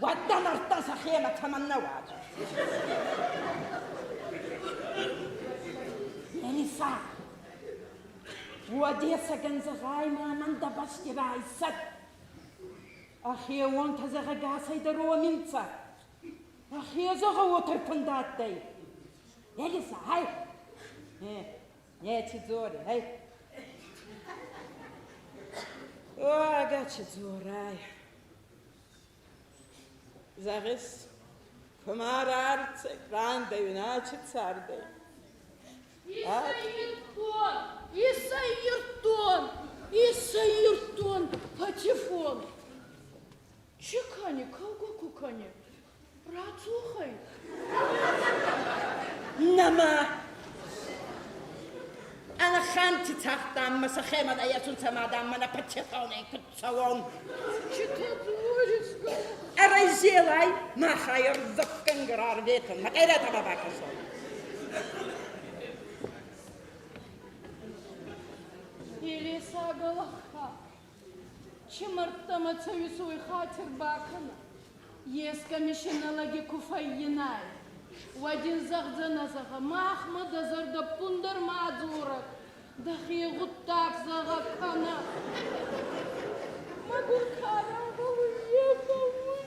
ودنا ارتزا خيمة تمنى واجه يعني صح وديسا جنز غايمة من دبست رايسد أخي وانت زغا قاسي دروا منسا أخي زغا وتركندات دي يعني صح هاي ياتي زوري هاي وقاتش زوراي زغس كمار عرضك راندي وناتش تصاردي يسيرتون патефон. Чекани, калга кукани, рацухай. نما أنا خانتي تحت أما سخيمة أياتون سمادام أنا بتشفوني كتسوون Читатуришка. الرجالي ما خير ذكن قرار بيتن ما قيلة تبابا كسون Или сагалаха. Чимартама цависуй хатер бакана. Еска мишиналаги куфайинай. Вадин загдзана зага Махмада зарда пундар мадзурак. Дахи гуттак зага кана. Магур кана галуевавуй.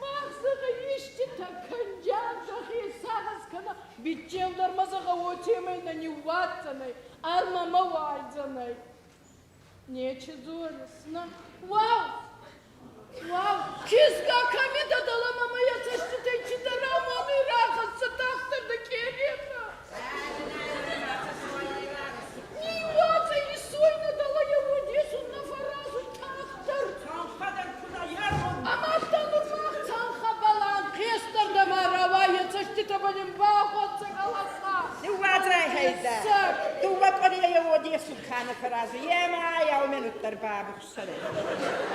Махзага ишти таканджан дахи сагас кана. Бичевдар мазага очемай на неватцанай. Арма мавайдзанай. Нече зорисна. Вау! Вау! Кизга камида дала мама я цаштите читара мами рахат сатахтар да керена. Ниваца и сойна дала я в Одессу на фаразу тахтар. Аматтан урмах цанха балан кестар да марава я цаштите балим бахот цагаласа. دوازاي هيدا دوبا قرية يودي سكان فرازي يا ما يومين الترباب السلام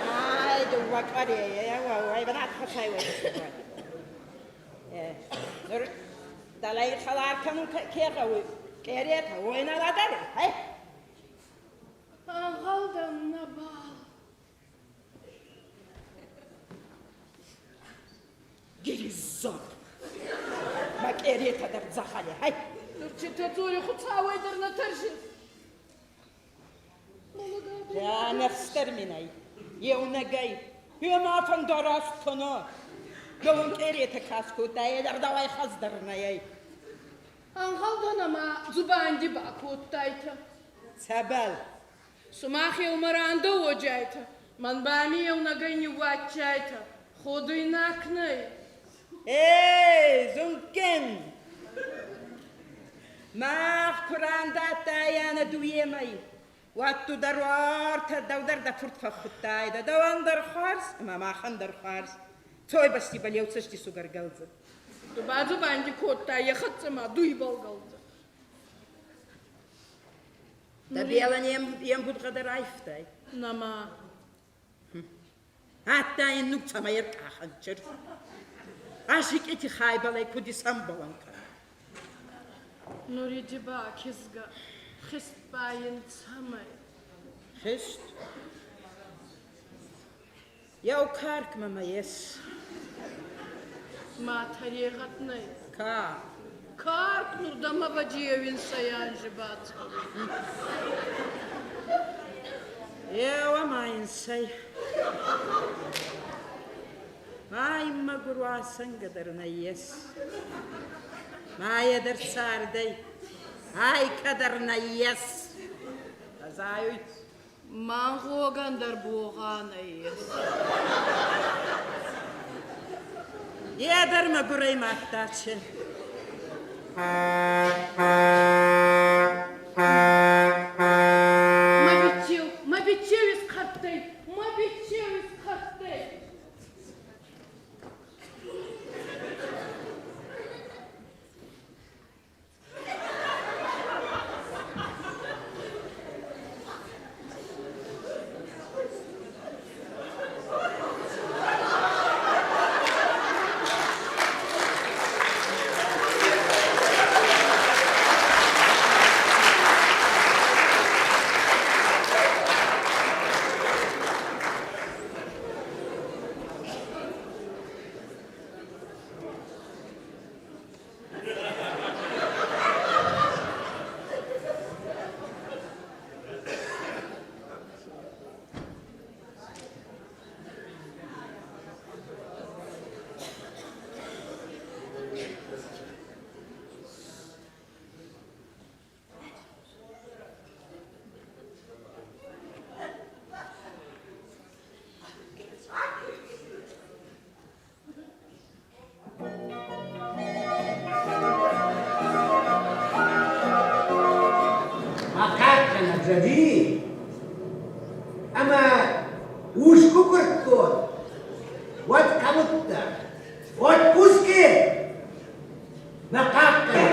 هاي دوبا قرية يا واي بنات خشاي وين نور دلائل خلار كانوا كيروا كيريتها وين لا داري هاي غلدا النبال جري الزور ما كيريتها در زخالي هاي Читатури хуцавай дар на тържин. يا نفستر مني يوم جاي يوم أفن دراس كنا يوم كيريت كاسكو تاي در دواي خزدرنا ياي غلدا ما زباندي باكو تايتا. سبل سماخي ومراندا وجايتا. من بامي يوم جاي نواتشايتا. خدي ناكني. إيه زنكن Mach Kuranda Diana Duemai. What to the water, the foot for Hutai, the under horse, Mamma under horse. Toy Basti Baliotis sugar girls. The Bazu Bandicota, Yahatsama, Duibalgalda. The Bielanium Yambudra the Rifte. Nama. At die Nutamaya Kahancher. Ashik eti Haibale could disambolanka. Noridiba, Kisga, Hist by in Samai. Hist? Yo Kark, Mamma, yes. Matariatne. Car. Kark, Nurdamavajia Sayan Jibat. Eu am I say. I'm a guru singer, yes. My other Saturday. I kadarna, yes. As I Manhogander Bohana, yes. Yeah, there Magure Matache. My bichu is Kate. My bichu is Kate. Jadi, ama ushku kurto, what kamutta, what puske, nakaka.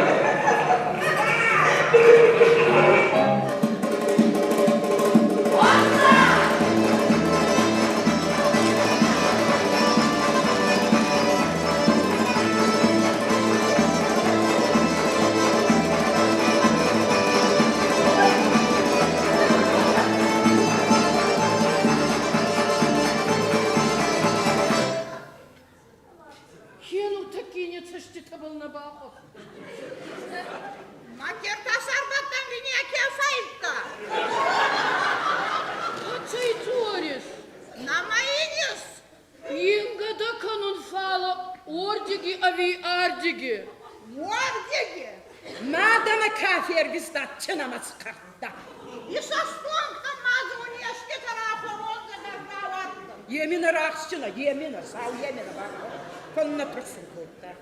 Madame kafir gizdat çınamaz kartta. Yemin rahatsına, yemin sağ yemin bak. Konuna pırsın kurtar.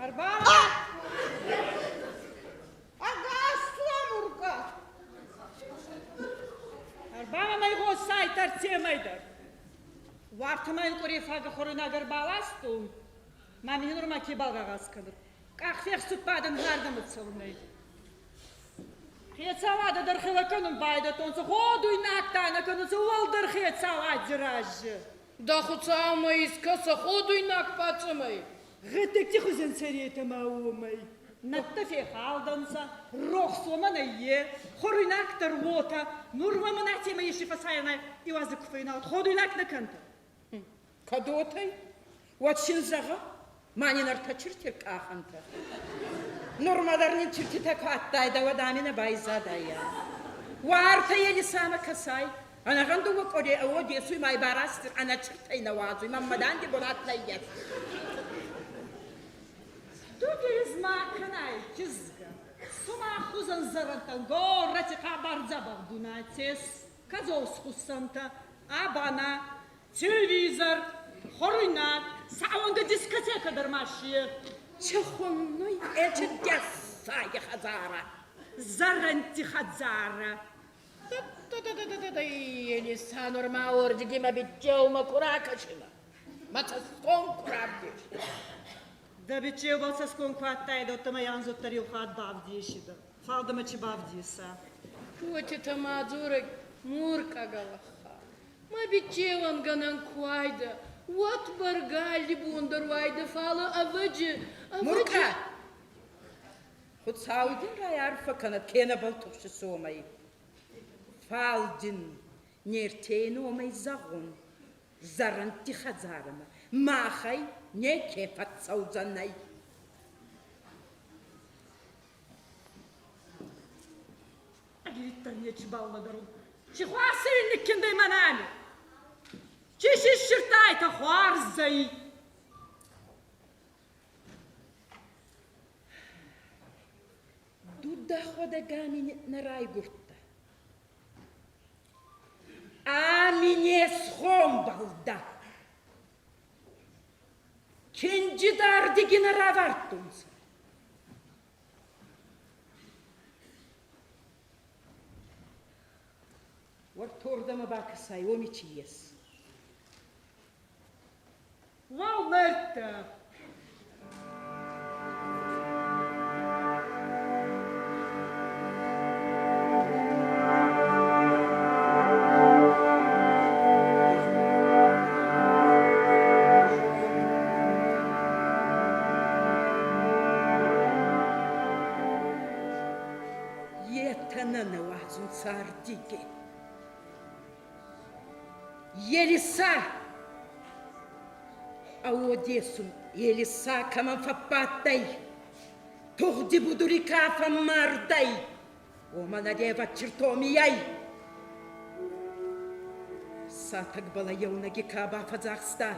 Arbala. Arbala mai gosai tartsemaidir. Вартамайн корифага хорунагар баласту. Мамин нурмаки балгагас кадыр. Кахфех сутпадын гардам утсылмай. Хецавада дархилаканын байда тонса ходуй нактана кануса уалдар хецавад жираж. Да хуцаумай искаса ходуй накпачамай. Гытыкти хузен серетамаумай. Наттафе халданса, рохсомана е, хорунактар вота, нурвамана тема ешифасайна и вазыкфайна, ходуйнак на канта. Кадотай? Вот шинзага? Манинар тачиртир каханта. Нормадарнин чиртита каттайда вадамина байзадая. Варта ели сама касай. Ана гандуга коде аводи суй май барастир, ана чиртай навазуй, маммадан ди болатна ес. Тугез макнай чизга. Сума хузан зарантан горрати кабар забав дунатес. Казос хусанта, абана, телевизор, хорунак, Сауынды дискотека дырмашы. Чехонной эти десая хазара. Заранти хазара. Да-да-да-да-да-да, Елиса норма ордигима битчеума куракашина. Мацаскон курабдиш. Да битчеу балсаскон куаттайды, оттама янзоттар юхат бавдишида. Фалдама чи бавдиса. Кути тамадзурек мурка галаха. Ма битчеван ганан куайда. Вот баргалли бундервайда фала аваджи. Мурка! Худ саудин рай арфа канат кена балтуши сомай. Фалдин нертейн омай загон. Заранти хазарама. Махай не кефат саудзанай. Агиттар не чбална дару. Чихуасыринник кендай манами. Чешиш шыртайта хуарзай. Дуда хода гамини на райгурта. А мне схомбалда. Кенджидар дегенеравартунс. Вартурдама бакасай омичиес. Волнерта. Етанана вазун сардиге. Елиса. А Одессун Елиса каман фаппаттай. Тухди будурика фаммардай. Омана дева чертомияй. Сатак бала елнаги каба фазахста.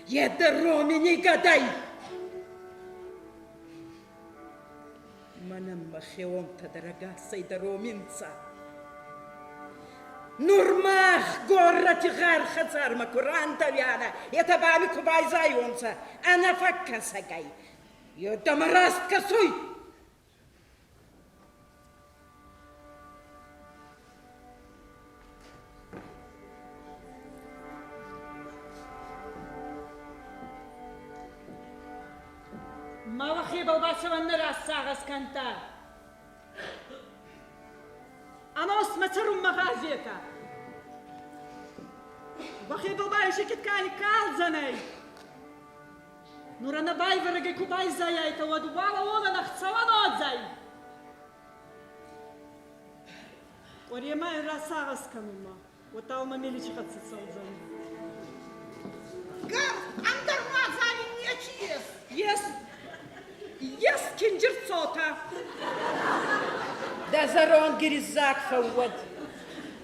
Едеромини гадай. Манам махеонта дорогаса и дороминца. Нурмах город гар хазар макуранта вяна. Это баби кубай зайонца. Она факка сагай. Ее домараст косой. Малахи балбасыванны рассағыз канта. Анос мацарум магазета. Бахи балбай шекеткани калзанай. Нурана байвараги кубай заяйта, вадувала она нахцаван отзай. Ориемай рассағыз канума. Оталма меличи хатсыцалзай. Гар, андермазали не чиес. Yes. Yes, кинжерцота. Да зарон гиризак фауад.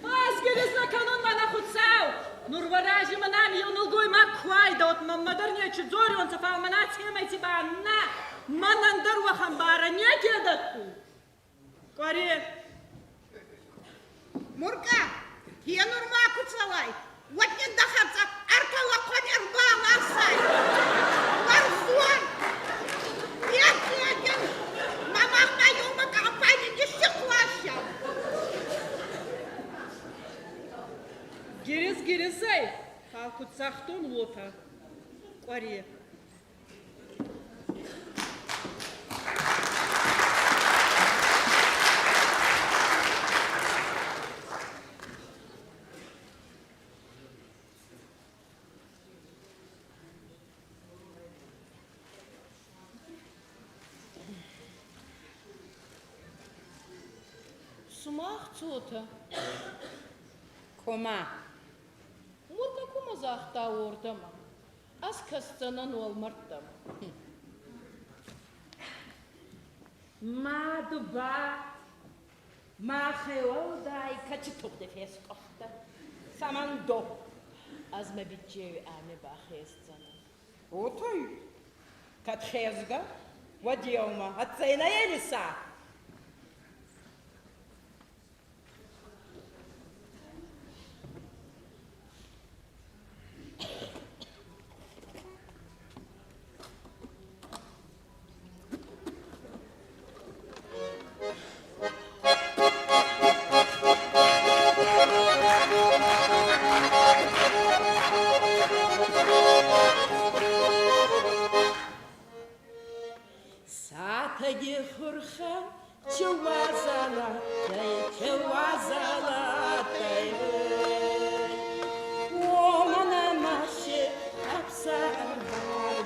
Аз гиризна канун мана худсау. Нурваражи манами юнулгуй макхвайда от мамадарня чудзори он сафау манаци майте банна. Манандар вахамбара не кедату. Кори. Мурка, я нурма куцалай. Вот не дахаться, аркала конер баласай. Варфон. Нет, мама мою компанию не щеклаща. Гириз-гиризай. Халкуцахтун лота. Кори. Сумах цота. Кома. Мурка кума захта ордама. Аз кастанан олмартама. Мадуба. Махеодай качитук де фескохта. Самандо. Аз ма биджеви ами бахестана. Отой. Катхезга. Вадиома. Отцейна Елиса. Атаги хурха чуазалатай Омана маши капсарсардай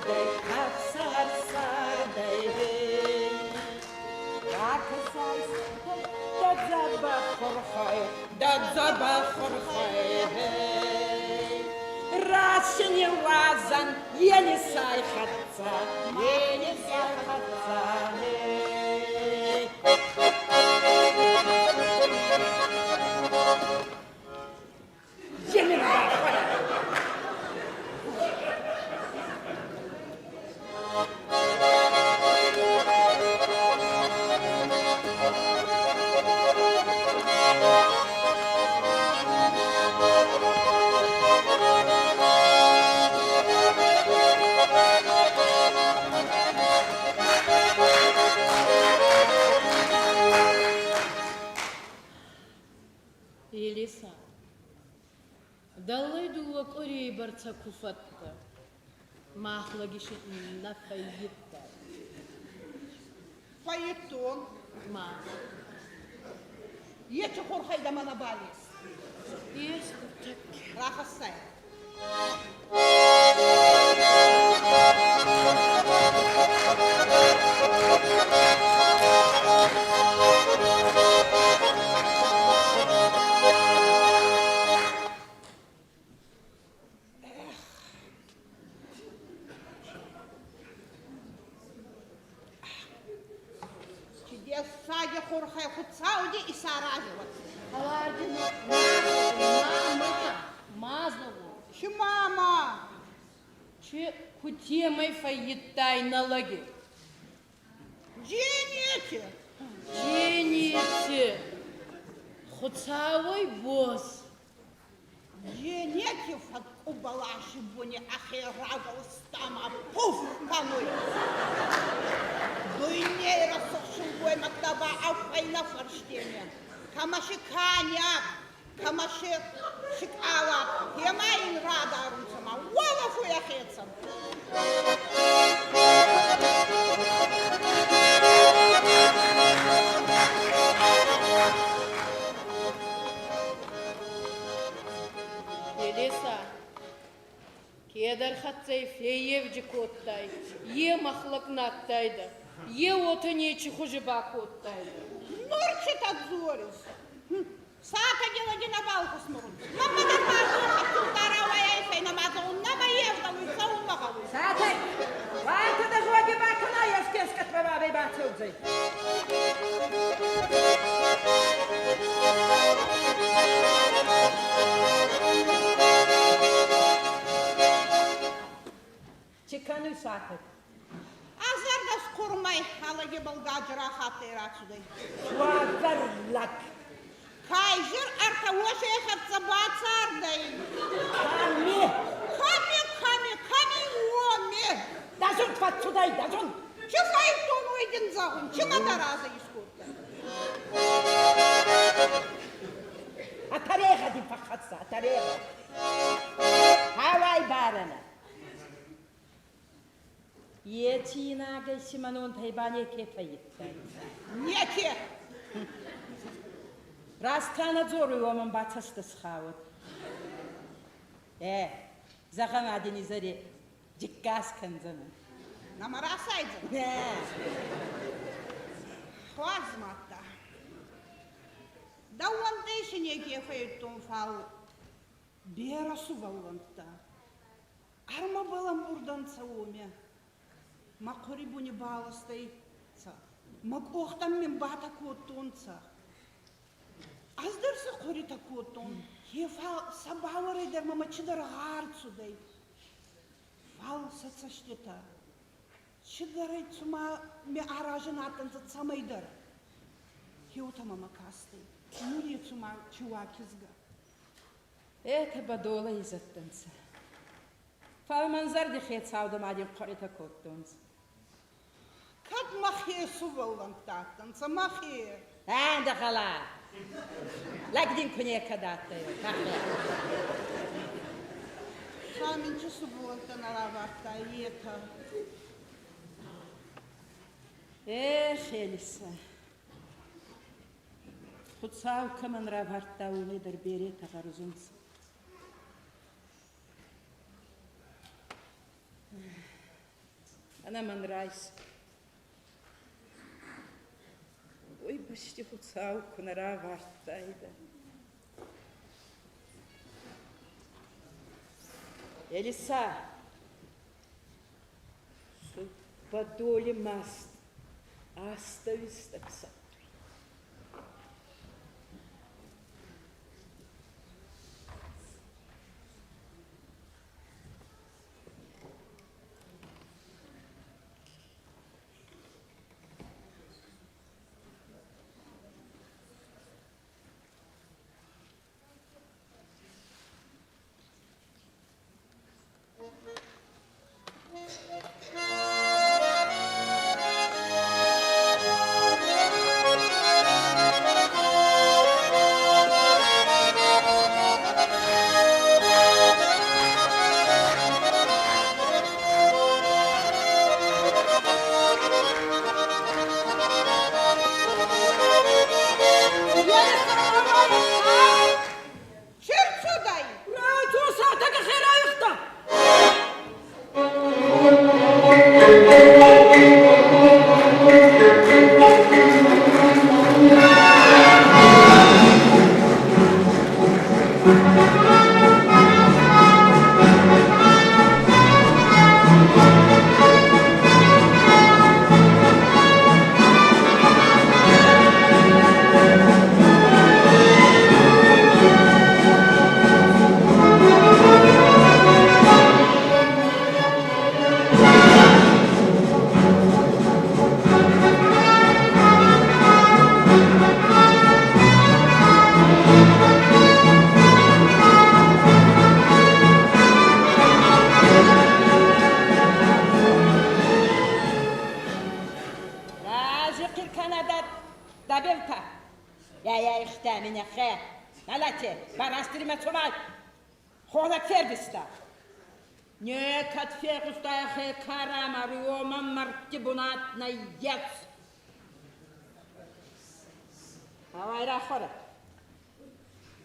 Дадзаба хурхай Расшини вазан ели сайхатца Елиса, далай дуак орей барца куфатта, махлагиши на фаитта. Фаэтон. Ма. Ече хорхайда манабалис. Есть так. Рахасай. Сади хорхай хуцауди и сараживать. Аладин, мазову. Че мама? Че кутемой фаиттай налаги. Жените. Жените. Хуцавой босс. Жените фат убалаши буни ахирагал стама пуф кануй. Дуйней рассохшуй мактаба афайна фарштене. Камаши каня, камаши шикала. Емайн радарун сама. Уалафу яхецам. Елиса, кедар хатцай феев коттай, е махлак наттайда, е отынечи хужиба коттайда. Нурчит отзорис. Сата гелади на балку смурун. Мама да пашу, хату таравая и фейна мазун, нама евдалу и саумахалу. Сатай, вайта да жоги бакана, я скеска твара бейбатылдзай. Чекану сатай. Азардас курмай, алаги балгаджра хатыра чудай. Шуазарлак. Кайжир артавоши хатсабацардай. Ками. Ками, оми. Дажун тватсудай, дажун. Чифай тону един загун, чиматараза искурта. Атареха ди фахатса, атареха. Хавай барана. Етинага симанон тайбане кетваиттай. Неке. Растанадзору оман батаста схават. Захамадини зари диккас канзана. Намарасайдзан. Хвазмата. Да уандейши неке фейтон фал. Берасу валланта. Арма балам урданца оме. Макори буни баластайца. Мак охтам мен бата котонца. Аздырсы корита котон. Ефал сабавары дер мамачидар гарцудай. Фал сацаштета. Чидарай цума ме аражын атанца цамайдар. Хеута мама кастай. Нури цума чуакизга. Это бадола изаттанца. Фал манзар дихет саудам адим корита коттонц. Кад махе суваллантатанца, махе. Анда хала. Лагдин кунека даттай. Саминчи суваллантана лаварта, ета. Эх, Элиса. Хуцау каман равартауны дербере тағарызынсы. Она манрайс. Ой, почти хуцау кунара вартайды. Элиса. Подоле маст. Оставись такса.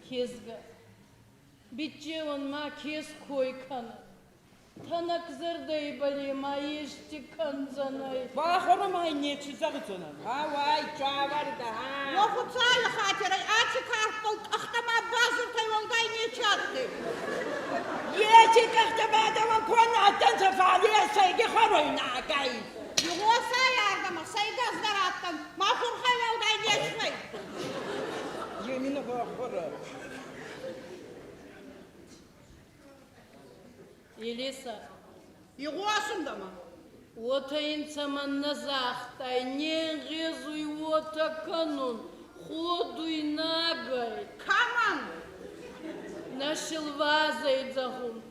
Кезгі. Бітче он ма кез койканы. Танак зырдай балема ешті канзанай. Бахырымай не чизағы зонан. Авай, чаварды, Официально хатерай, ачы карпыл, ақтама базыртай олдай не чатты. Ечі қақтабады он көні аттан сафалия сайғы хоройна ағай. Оса ярдама, сайгаздар аттан, махурхай олдай не чмай. Еміні бақыры. Елеса, Иғуасында ма? отайын саманна зақтай, нен ғезуй ота канун, ходуй нагай, Каман, нашыл вазай зағым.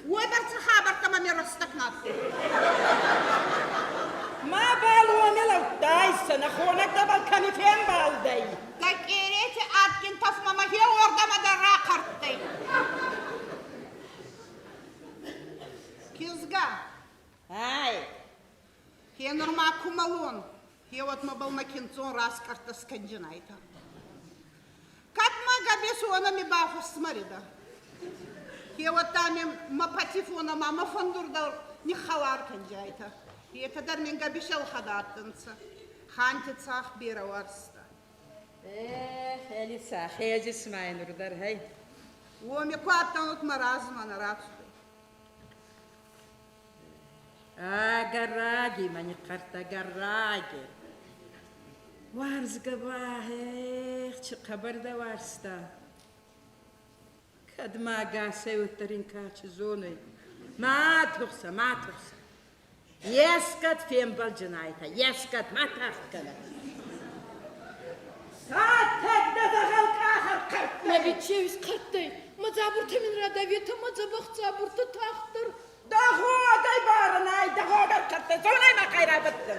ойбарцы хабартама меростакнатты. Ма балу амелау дайсына, хонак дабал камифен балдай. Так ереті аткен тафмама хе ордамада рақарттай. Кезга, Ай, хе норма кумалон, хе вот ма был макинцон раскарта скандинайта. Катма габесу она ми бафу смарида. Хе вот там ма патифона мама фандурда не халар канджайта. Хе тадар мен габешел хадаттынца. Хантицах бира варста. эх, Элиса, хези смайн урдар, хай. Оми куаттан от маразма на рацу. Гараги, мани карта гараги. Варзга бахех, чи хабарда варста. Кадма гасай уттарин качы зоной. Ма тухса. Ескат фембал джинайта, ескат матахкана. Сатагда дағал қағар қарт. Ма бітчевіз қарттай, ма забұртамын радавета, ма забұрты тақтыр. Дағу адай барын ай, дағу адар қатты, зонай ма қайра бітті.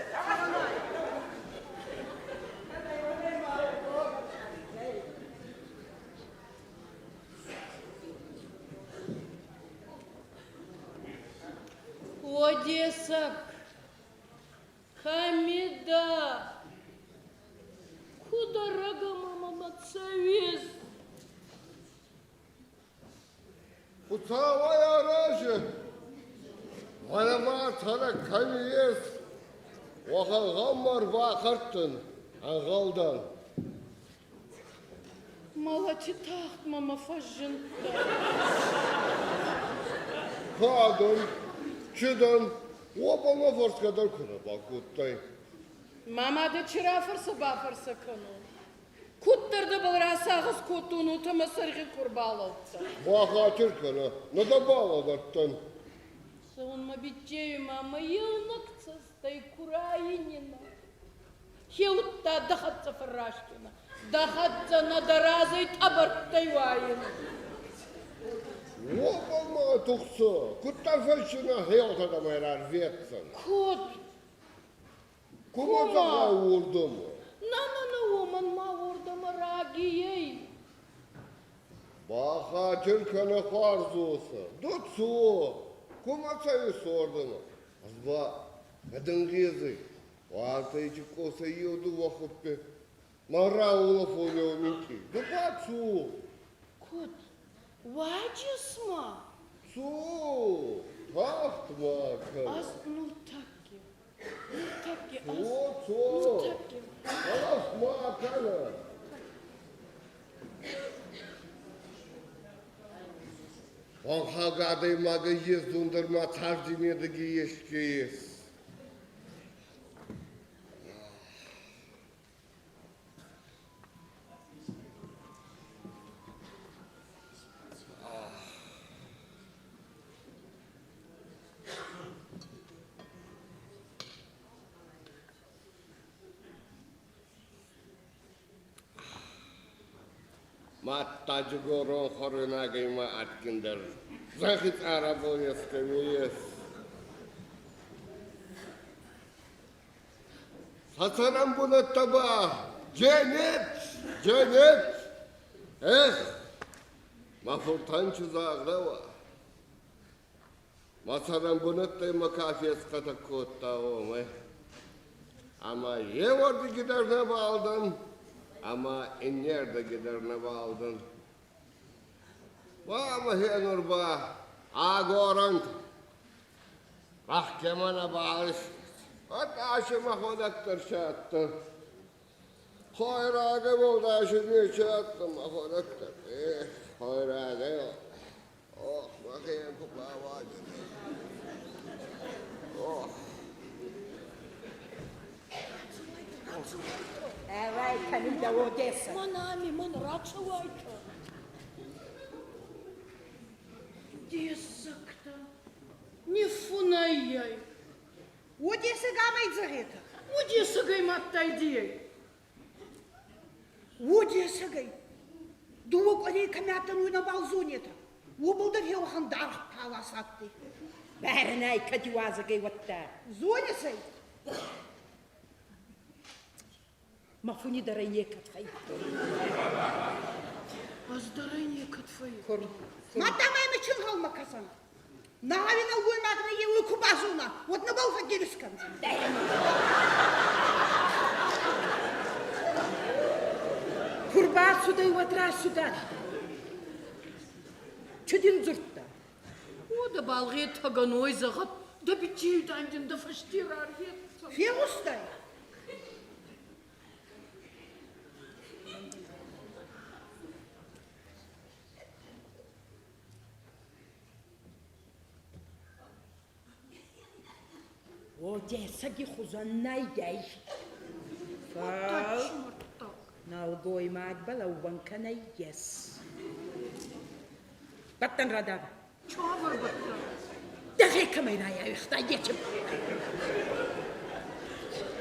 Одесак, Хамида. Куда рога мама цавиз? Utavay aracı. Bana sana kamiyes. Vakal var bakarttın. Ağaldan. Малати тахт мама фажынта. Kadın, çıdın. O bana force kadar kura bakutay. Мама да чира фырса бафырса кыну. Куттырды бұл расағыз кутуну тымы сырғы курбалылтса. Vakatır kana. Ne da bağladarttın. Сонма битчею мама йылнықцыз тай курайынина. Хеутта дахатса фыррашкина. Дахатса надаразый табырттай вайын. O bana tuksa. Kutta fışına hayat adamı erer vetsin. Кут. Kuma sana vurdu mu? На уман ма ордама рагией. Vakatır kana farzusu. Dutsu. Kuma sayı sordu mu? Azba. Kadın gezi. Varta içi kosa yiyordu vakıttı. Mara ola folyo minki. Dupatsu. Кут. Ваджисма. Su. Tahtma kana. Аз ну таки. Ну таки. Su. Ну таки. Alasma kana. Он хагады мага ездундырма тардимедігі ешкейес. Mattacı goron horuna gıyma atkindir. Zahit araboyes kemiyes. Sasaram bunu taba. Cennet. Cennet. Mafurtan çuzağrava. Masaram bunu tayma kafiyes katakutta olmay. Ama ye vardı gider ne bağladın. Ama en yerde giderine bağladın. Ama henur ba, ağorant. Mahkemana bağış. Hatta aşıma hodaktır şahattı. Hayrağım oldu aşımı şahattım. Hodaktır. Hayrağım yok. Oh, bakayım kulağı var. Oh. Давай, Хамида, Одесса. Манами, ман рачавайта. Десакта. Не фунайяй. Одесі гамайдзы гэта. Удесагай маттай дей. Одесігай. Дуы қолей кәмәттің үйна балзунеті. Обылды феухан дарық паласатты. Бәрін ай кадюазыгай ватта. Зонесай. Мафуни дарайне катфай. Аздарайне катфай. Матамай мычын қалма касан. Навина уймағына е өкі базуна. Отны балға келіскан. Kurba suday vatra sudan. Çödün zurtta. O da balgıya tagan oyzağıp da bitiyor dandın da fıştırar yetsa. Феустай. Одессаги хузаннай гай. Фал. Налгой мадбала уанканай ес. Баттан радава. Çağır batta. Dakika mayra yıxta geçip.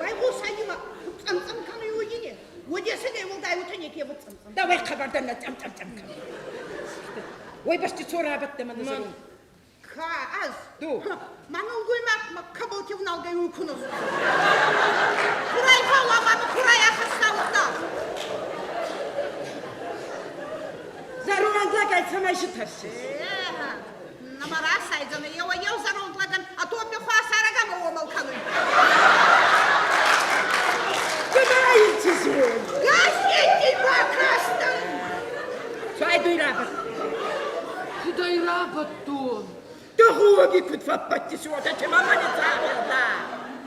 Байғу сайыма цымцым қаны өйіне. Одесі де олдай өтін еке бұл цымцым. Давай хабардан там. Ой басты цора баттı мана зарун. Ка аз. Ду. Маңыл көймәк қабыл кевналгай өкініз. Құрай қаламаны құрай ақыстауында. Zarunanza gelsem ayşıtarsın. Намара сайзаны, еу зарондлаган, а то мне хуа сарагама омал кануй.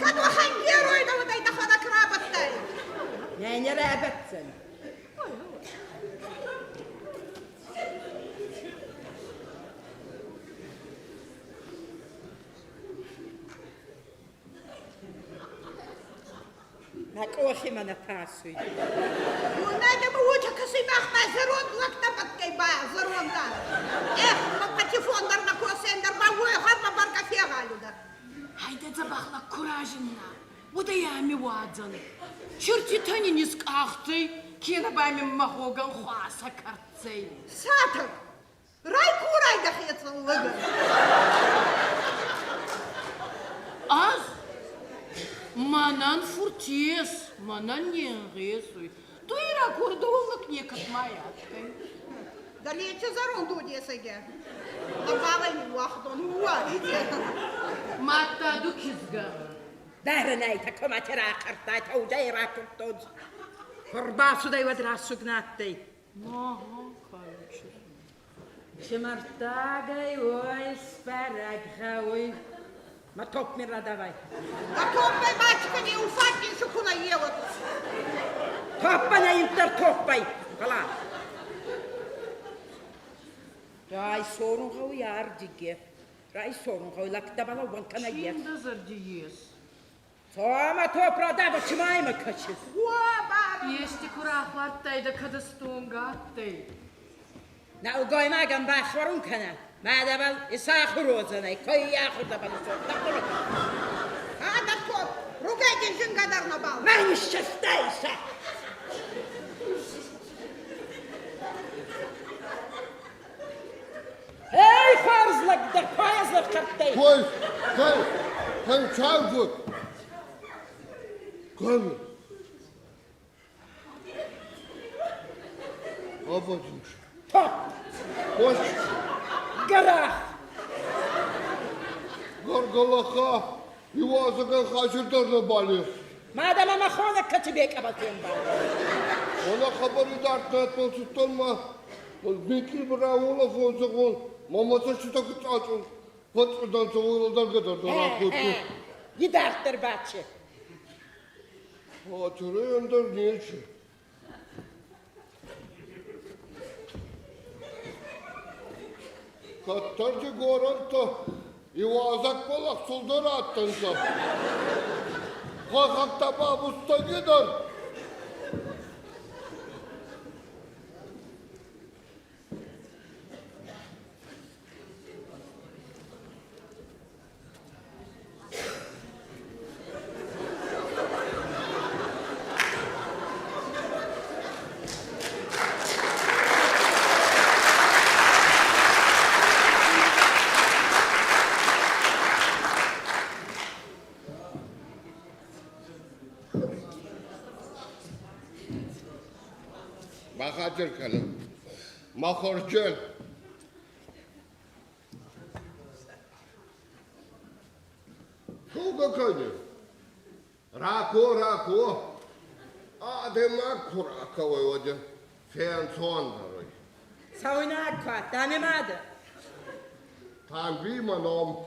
Kad waxan geroyda wadayda xona krabatday. Yani rəbətsən. Nakooxi mana taasuydu. Bunayda bu uça kısıymak mazerun laktabat kay ba zarundan. Ma patifonlarına kosenler ba uyğar ma bar kafiye galuda. Hayda zabaqla kurajınla. Bu da yami vadzan. Çürti taniniz qaxtı. Kena bamim mahogan xasa kartsay. Satır. Ray kurayda xiyatlığı. Az. Manan furties, manan yengesuy. Duyra kurdoluk ne katmaya. Далече зарунду десеге. Лавалай вахтон уайде. Matta dukizga. Dərinəy takomatera qartay tawdayra kurtod. Kurbasu da yadra sugnatday. Aha, kayışı. Şımartagay oy sparag haoy. Ma top mi radavay. Готов бай бачка не уфатин шукуна елот. Toppana inter toppay. Falan. Ray sorun haoy yardige. Ray sorun haoy lakta bala wankana yer. Şimdi zardiyes. Soma toprada da çımay mı kaçır? Уа бар. Ешти kuraqlartayda kadastungattay. Na ugoymagan baxvarun kana. Madabal isaxur ozanay. Koy yaxur da bala sok. Ада топ. Ругай дежин гадар на бал. Ben şestaysa. Ey farzlık da payazlık kaptay. Koy çabuk. Koy. Abacım. Top. Koş. Garah. Gargalaha. Yuvazıkan kaçırdarına balıyor. Madem ama xona katibek abatayım ben. Ona haberi dert etmem tutulma. Bekir bravola fozakon. Mamasa çıtakı açın. Patlıdan çoğuladan kadar da rahatlıklı. Giderttir bahçe. Hatırı önder niye ki? Kattarcı goranta. Yuvazak balak suldara attınsa. Kalkakta babusta gider. Bakacır kanım. Mahorcun. Kuga kanı. Rako. Adema kuraka oyodu. Fen sonları. Savuna akva. Tanımadı. Tam bir manom.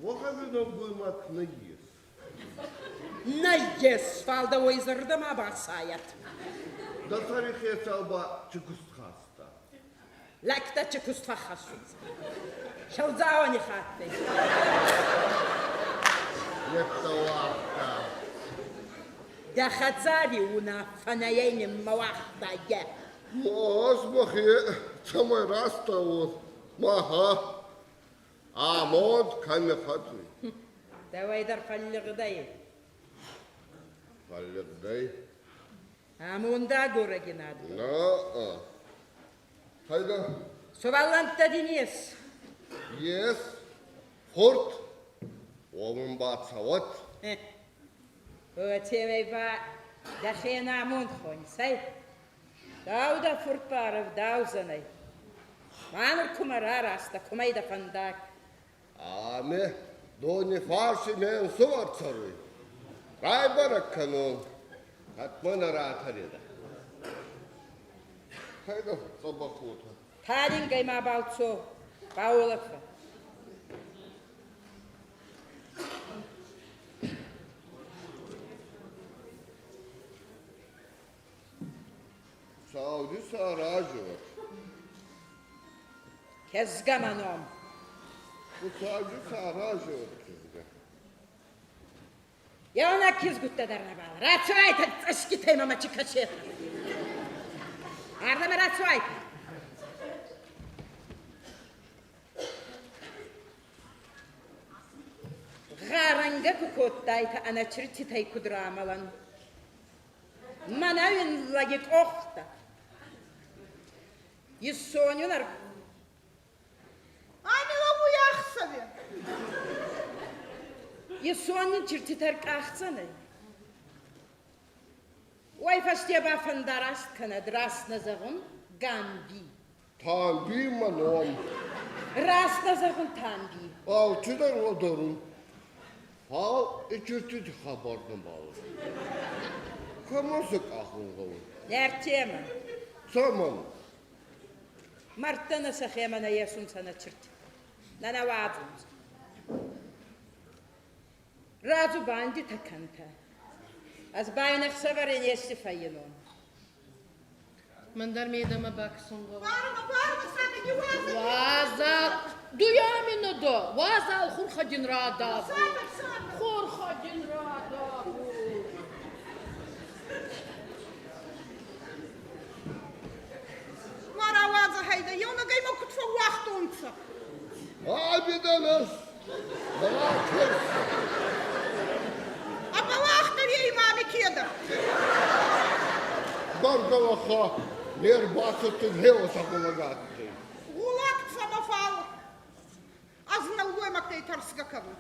Vakadına bulmak ne yiyor? Найес фалда ойзырдым абасаят. Da tarihi hesaba çıkıst hasta. Lakta çıkust fahasut. Şalzavani hattı. Yekta vakta. Дахацари уна фанаяйним мавахта я. Мос бахе самой раста вот. Маха. Амод каме хату. Давайдар фаллыгдай. Halledey. Амунда горагинад. Na. Hayda. Суваланта динес. Yes. Fort. Omun bat savat. Ötemey ba dakhena amund khon say. Dauda furtbarov dauzanay. Manur kumarar asta kumayda fandak. Ame. Doni farsi men suvat sarı. Raybarak kanon. Katmana rahat harida. Hayda sabah otur. Talin kayma balço. Bağolakı. Saudi sarajı var. Kezgamanom. Bu Saudi sarajı var kızga. Ya ona kiz güttederine bağlı. Ratsuvayta aşkitayım ama çıkaşı. Ardama ratsuvayta. Garanga kukottayta ana çirtitay kudramalan. Manavin lagik okta. Yissonyular. Амила bu yaxsıvi. Yissonyin çirtiter kahtsana. Vay faştiye bafın darast kana drast nazağın gambi. Tam bir manom. Rast nazağın tambi. Al çıdar o dorun. Al içirti haberden bağlı. Kamasık aklın kavun. Nertiyema. Saman. Martana sakhemana yasun sana çırt. Nana vaadun. Razu bandi takanta. Az baynak severin yesti fayinon. Mandar meydama baksın baba. Bağırma sana ne vazı. Vazal. Duyamino do. Vazal hurhadin rada. Sabır. Hurhadin rada. Mara vazı hayda. Yona gayma kutfa vaxt onsa. Abi danas. Bırakır. Ama vaxtı vereyim abi keder. Bargalaha. Ner basıttın heva sakılagattı. Улак самофал. Азнал гоймактay тарсıga kabul.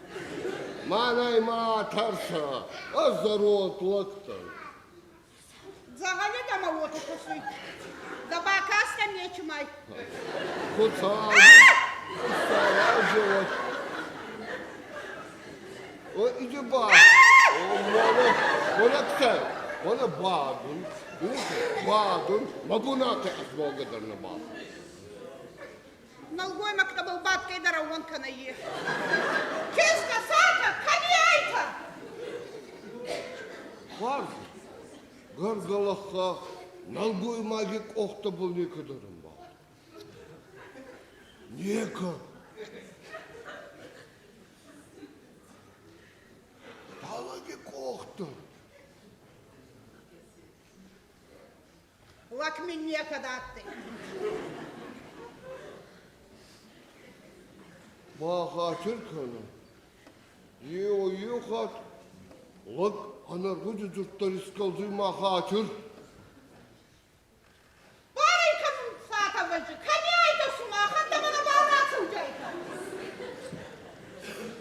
Manay ma tarsa. Azarot laktın. Загане дама вот посуй. Да бакаста нечмай. Kutsal. Sarajı var. O iyice bak. Ona kısa. Ona bağdın. Bağdın. Mabunatı asmogadarına bağ. Налгоймакта был баткой даравон канае. Киска сака, каняйта. Var. Gargalaha. Nalgoy magik ohta bul ne kadarım bağ. Neka. Dalagik ohta. Лак мне когда ты. Baha Türkan'ı. Yuhat. Lak anar bu cücürtler iskaldı maha Türk. Барай кам сака вэжи. Каняйта сумаха, да мана балнацу джайта.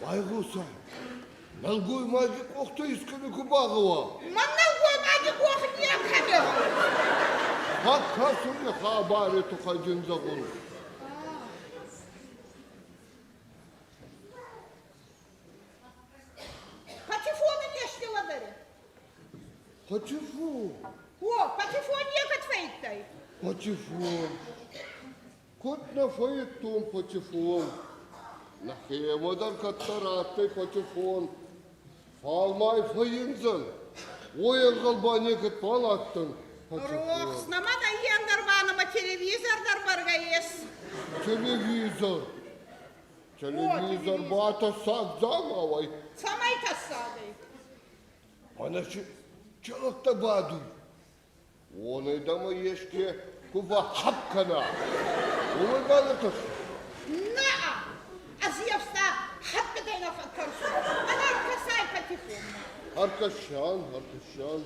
Baygusa. Nalgoy magik ohta iskali kubağıva. Ман налгоймаги ох не камер. Hakka söyle habari tukacın zavun. Патефона не швела даре. Patifu. О, патефон не катфейтай. Patifon. Kutna fayettum patifon. Nahiyemadan kattarattı patifon. Falmay fayınzın. Oyan galbani kıt palattın. Рох, снамада ендерманыма телевизордар баргайес. Televizor. Televizor bata sakzan avay. Самай тасады. Ana çalıkta badu. Onu da mı yeşke kuba hakkana. Onu balıtır. Наа! Азиевста хаппетайна факарсу. Она касай патефон. Arkadaşan, arkadaşan.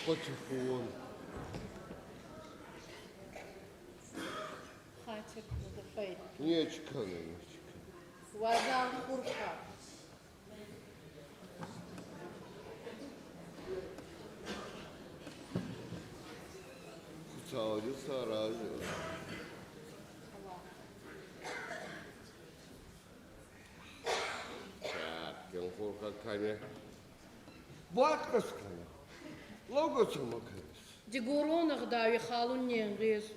Patifon. Хатик мудафай. Niye çıkanıyor? Vazal hurha. Kutsağcı saracı. Çakken korkak kane. Bu at kıskana. Logosu makarız. Diguronaq davi xalun nengesi.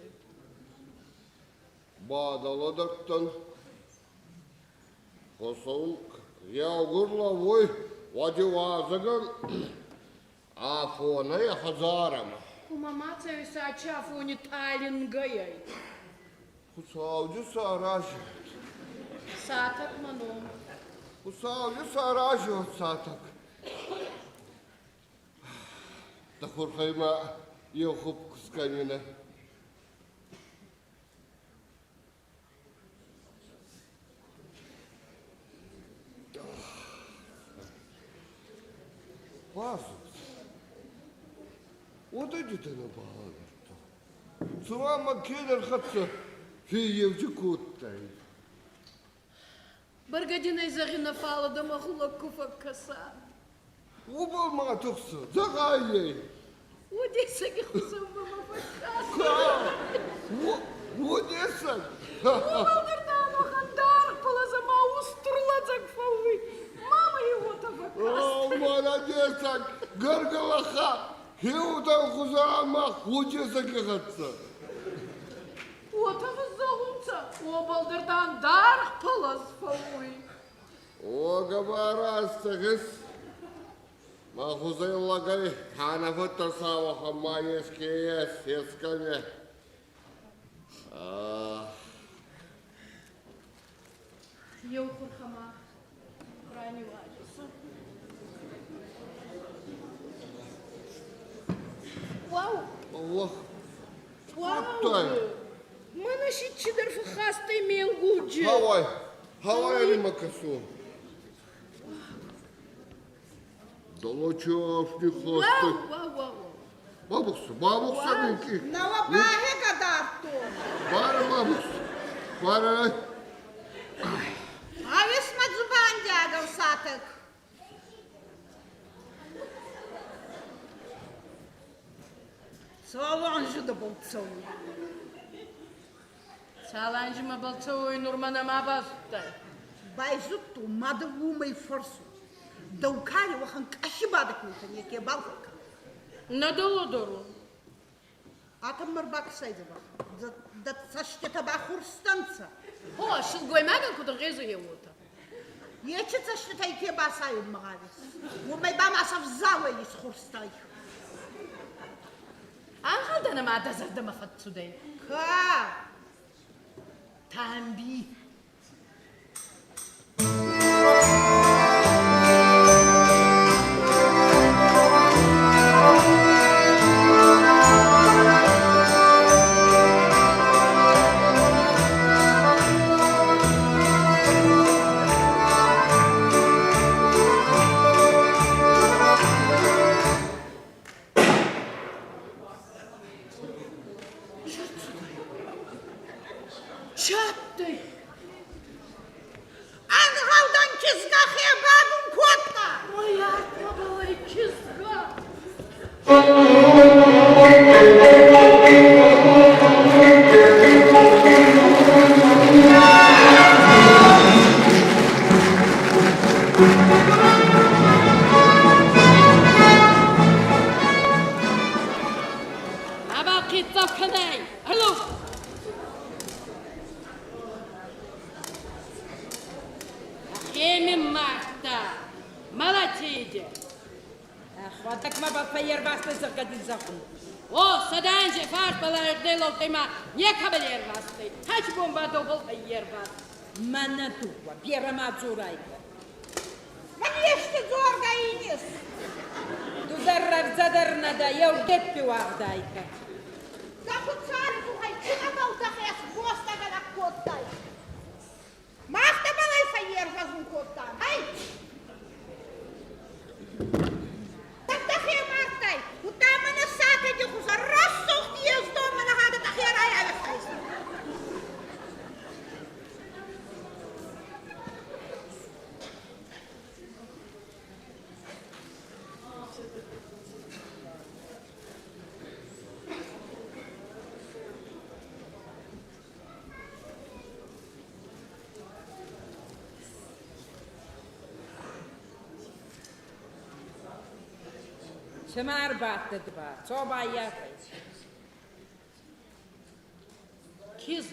Bağdaladıktan Kosoğun yağgırla voy vacıvazıgın afonayı hazarama. Kumamaca saçafuni talingayay. Bu savcı sarajı. Satak manom. Bu savcı sarajı satak. Da korkayma yokup kıskanına. Vazı. O da cidden bağırdı. Sonra makineler katsa fiyevci kuttay. Bir gadina izagina fala da mahula kufa kasa. O balma tuksa, zagayye. O dese ki kusam baba bakasa. O desen. Aldırdan o handar palazama usturulacak favi. Mama его da bakasa. O bana desen, gargalaka. Hevdan kuzarama, hocası ki katsa. O tavızda hunca. O baldırdan dar palaz favi. O gabarasta kız. Mahuzay lagay, hanafı tasava hamayeskeye seskane. Eu kurhama. Krani vajısı. Wow. Allah. Wow. Mana şitçidir fıkhastay mengucu. Havay animakasu. Dolочевший хвосты. Wow. Бабукса минки. Навабаге kadar to. Пара бабукса. Пара. Авесма зубан дядов сатык. Саланжы да болцау. Salancıma balça oyun urmanama bastı. Байзутту мада умай форсу. Даукали вахан кашибадык нитане ке балфак. Ne dolu dolu. Атам мырбак сайdı bak. Da saçta ba хурстанца. Ho, şıl koymadın kudur gezu yevuta. Yeçi saçta tayke basayım mağavis. Умай ба масав зала is хурстай. Anhaldan ama da zarda mafatsu dey. Ka. Tambi. Çattı. Ангалдан кизга хебабым котта. Moja atma kizga. Aba kitap kanay. Alo. Yemin Marta. Молодец. Хватак ма ба фаербасты загадил захун. O sadanca farpalar delotema ne kabeler bastı. Kaç bomba dobol yer bastı. Мана туа, бера мацурайка. Конечно, зорга инес. Тузаррав задарнада, яу геппи вардайка. Да хуцар тухай, чина балтахес, боста гана коттай. Махта балай фаер газун коттан. Ай! Так тахе мартай. Утамана сата дихуза, рассух езду мана хада тахе рая вехайс. Çımar battı ba. Çoba yapay. Kız.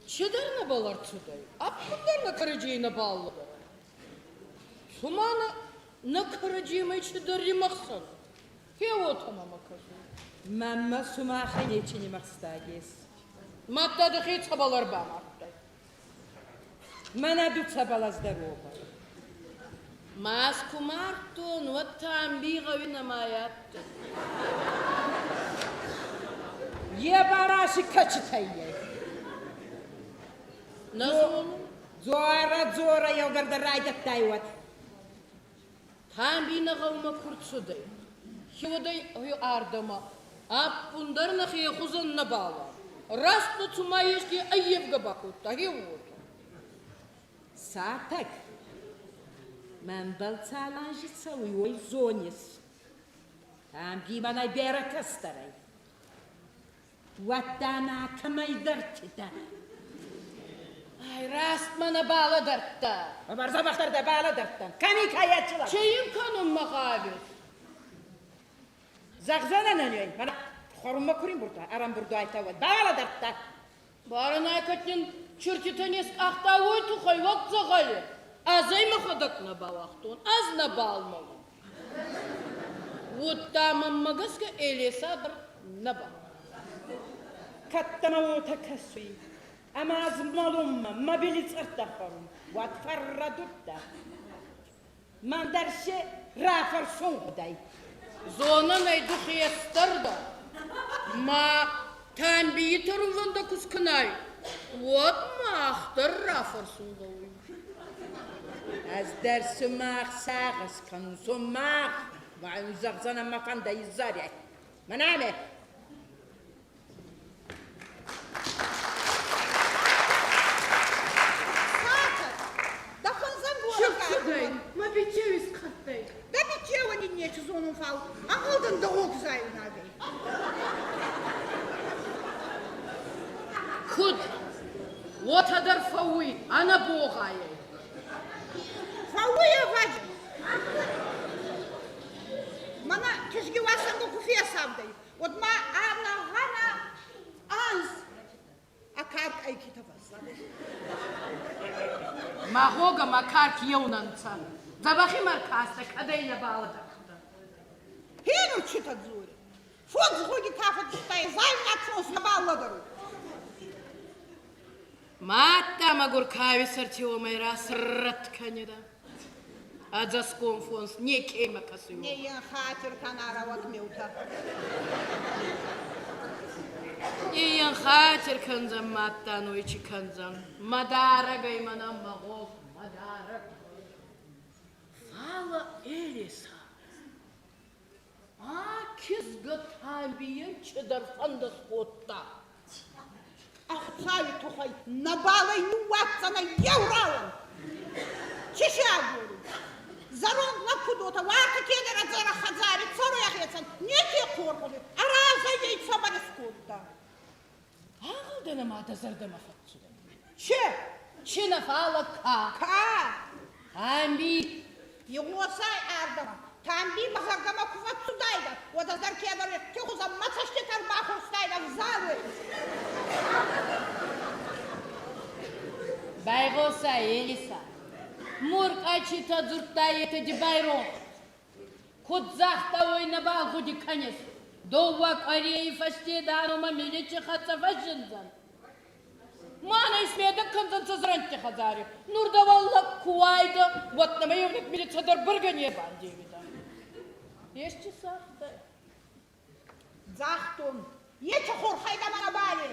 Çıdarına balar çıday. Apkunlarına karıcığına bağlı. Sumana ne karıcığıma çıdarı maksan. He o tamama kızı. Mamma sumaha neçini makstagis. Matta da hiç çabalar bana. Mana du çabalaz daroba. Mas kumartun ve tambiga ve namayattun. Ye baraşı kaçıtayye. Nasıl onu? Zora yolgarda raydat dayvat. Tambiga gavma kurtsuday. Hivaday ardama. Ap bundarına hiye kuzanına bağla. Rastlı tumayış ki ayyevga bakutta. Hivudu. Satak. Man balçalanjitsa uyoy zonis. Tam gimanay bera kastaray. Vattana kamay dartita. Ay rast bana bağla dartta. Ömer zamaklarda bağla darttan. Kami kayatçılar. Çeyim kanun makabir. Zagzana nanyoy. Bana korunma kurayım burada. Aram burada aytavat. Bağla dartta. Barın aykatın çürtütenis akta oy tukay vakza gali. Azay mı kadakna bağaktun, az na bağlmalı. Vutta mammagas ke elesa bar na bağ. Kattama vota kasui. Ama az malumma. Mabilis artafarum. Vat farra dutta. Mandarşe rafar songuday. Zona neydu xiyastarda. Ma tanbiyi taruvanda kuskınay. Vat ma ahtar rafarsun gavi. Az dersumağ sağız kanusumağ. Ve uzakzana makanda izzar ya. Maname. Да ханзан Çıktıday, була. ma biçeviz kattay. Да бичева не нече зону фал. А голден да ок заю надей. Kud, ватадар фауи, ana boğayı. Фауя вадин. Мана кешги васанго куфия савдай. Вот ма ана гана аз. А карк айкита васа. Mahoga makark yevnansa. Zabaxi markasta kadayna bağladı. Хену чита зури. Фокс гоги кафа читай. Займ на цос на балладару. Matta magur kavi sarçı olmayra sırrat kanyada. Adas konfons ne kema kasıyor. Не я хатер канара вот милта. Iyan khatir kanzam matta no içi kanzam. Madara gaymana magok madara. Fala elisa. Kizga tabiyen çedar fandas botta. Ах, цави тухай, на балай не ватса на евралан. Чеша говорю. Зарон на кудота, варта кедера зара хазари, цару яхецан, не те корпули, а раза яйца барискутта. Ağıldana mata zardama fatsu. Че? Çina fala ka. Ка? Ambi. Его сай ардама. Там би махардама куват судайда. Вот азар кедера, тюхуза мацаште карбаху стайда в залы. Baygosa elisa. Murk açita zurtta yetedi bayron. Kudzahta oyna bal hudi kanyes. Dovak ariyeyi faştiye dağınıma miliçi khatsa faşınzan. Mana ismeyede kınzan sızrantçı khazari. Nurda valla kuvayda. Vatnama yevnet miliçi hadar bırganiye bandiyevida. Yeşçi sahta. Захтун. Ече хорхайда мана бали.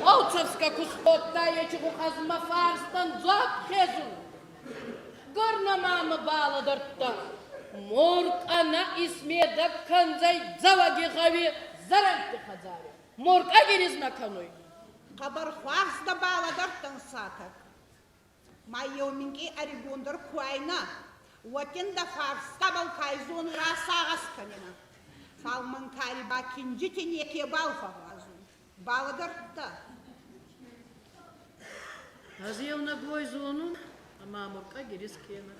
Alçavska kuspotda yeçi kukazma farstan zat khezun. Горнамамы балы дұртты. Морк ана исмеда канзай заваги ғави заранты хазари. Морк агеризна кануй. Кабар хварс да бала дартан сатак. Майо минги аригундar куайна. Ватин да фарс табал кайзон расагас канина. Салман кариба кинжити неке бал фагазу. Бала дартта. Азиевна гой зонун, ama Морк агериз кена.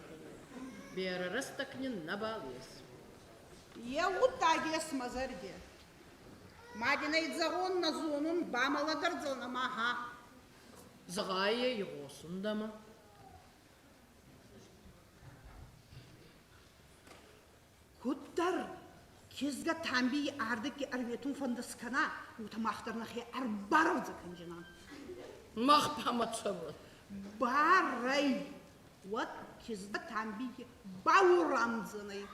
Берарастакнин набалес. Я утагес мазарде. Мадина идзагон на зонун бамала дардзана маха. Згая йогосундама. Куттар кезга тамби ардыки арветун фондаскана утамахтарнахи арбаров заканжина. Махпаматсавы. Барай. Вот кезга тамби баурамзаны.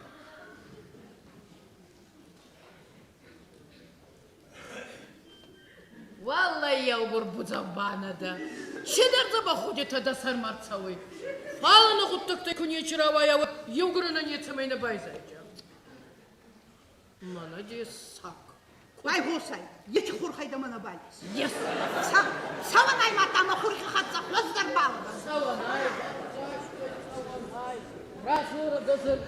Валлай я убурбудзабанада. Чедер забаходит ада сармарцавы. Фалана хуттактай кунечеравая вот юграна нецамайна байзайджа. Молодец, сак. Ай гусай, ети хурхайда мана балис. Yes. Саванай матана хурхи хатса хоздар балга. Саванай. Расура дозыр.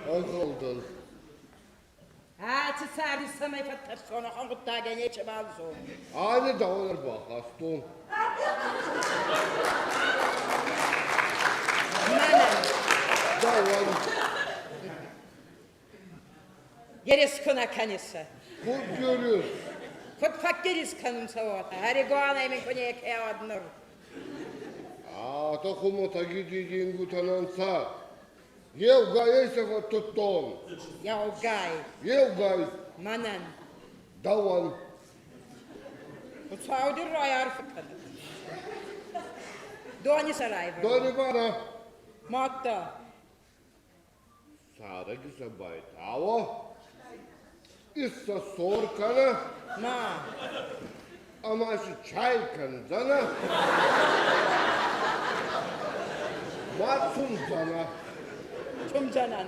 Ağaldın. Царь самой фотосона, он вот так нечем алзу. Aynı dağlar bakastın. Dağlar. Gerisi kına kanısı. Kurt görür. Kut fak gerisi kanım savata. Her goğana emin konuya kıyavadınır. Ta kumota gideceğin gutanansa. Yev gay sefer tuttun. Ya o gay. Yev gay. Manan. Davan. Bu Saudi rayar fıkhadı. Doğani saray. Doni bana. Matta. Sara gise bayt. Ava. İssa sor kana. Ma. Ama şu çay kanzana. Matsum sana. Tüm canan.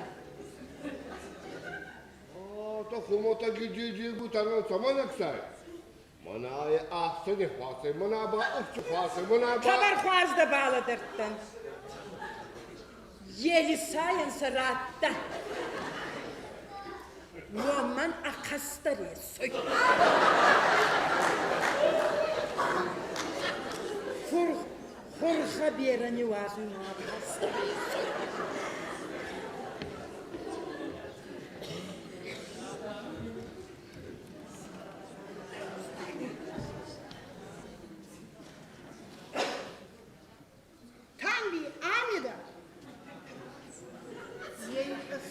Ta kumota gideceğin gutanansa manaksay. Mana ay ahseni fası, mana ba ufçu fası, mana ba... Kabar fazla bağladırttın. Yeli sayın sıratta. Woman akastari soy. Furha berani vazun akastari soy.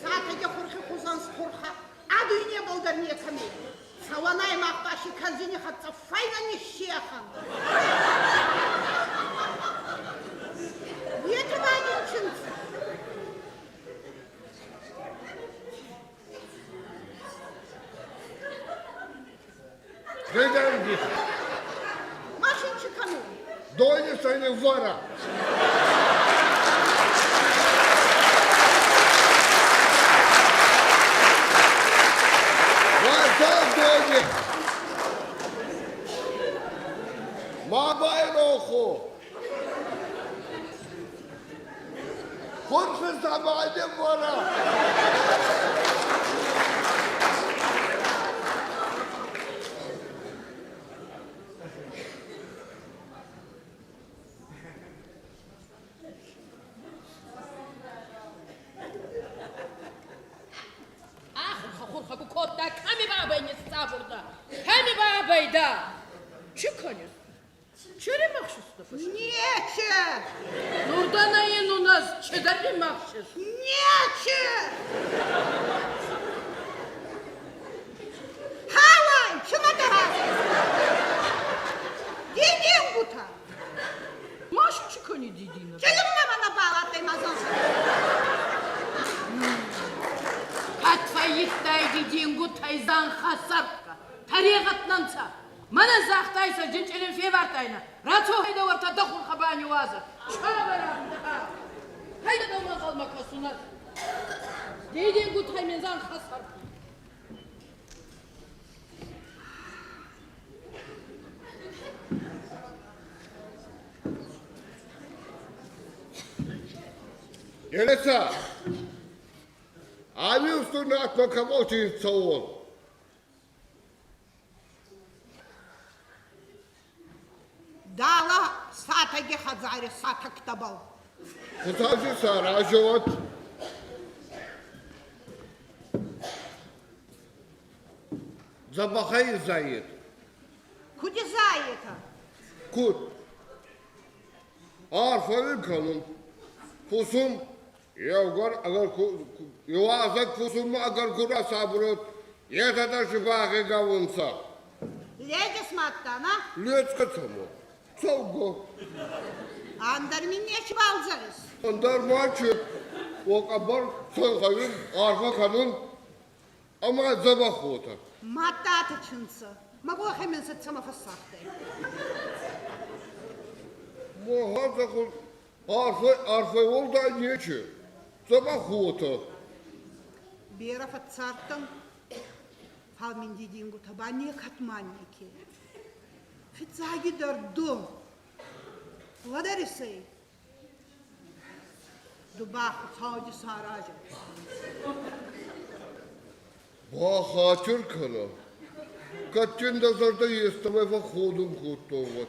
Sadece hurhi kuzans hurha. Adı ne boldar niye kamil. Savanay maktaşı kazini hatsa fayda ne şiyahan. Yeti vadin çınsı. Neden git? Maşın çıkamıyor. Doydu seni vara. Doydu. Ma bayroku. Kursu zamanı vara. Hemi babayda. Çıkanız. Çöre makşustu. Niçe? Nurdan ayın u nas çedali makşus. Niçe? Halay, çıma da razı. Gidin buta. zan khasarka. Tariqatnansa. Mana zaxtaysa jinchilin fevartayna. Ratso hayda orta dakhul khabani waza. Çabara. Hayda dawma qalma kasunar. Deydi gutay men zan khasar. Елеса, ами устуна атма камоти цаон. Dağla saatagi hazari satak tabal. Kutacı sarajot. Забахай зает. Kudi zayeta. Kut. Arfa'nın kanun. Fusum. Yavgar agar yuvazak fusum mu agar kura sabrot. Yetada şifahi gavunsa. Lege smattana. Lütska çamo. Çavgo. Andar minne şibalzarız. Andar maçı. O kabar soykayın arfa kanun. Ama zabah ota. Matta atçınsı. Mago hemen satsama fasahtı. Bu hazakul arfa oldu niçi? Zabah ota. Bir rafat sarttım. Falmin dediğin bu tabaniye katmanniki. Fitzagi dördüm. Vadarisi. Dubah savcı saracı. Bu hatır kana. Kaçın da zarda yestame ve hodun kutovat.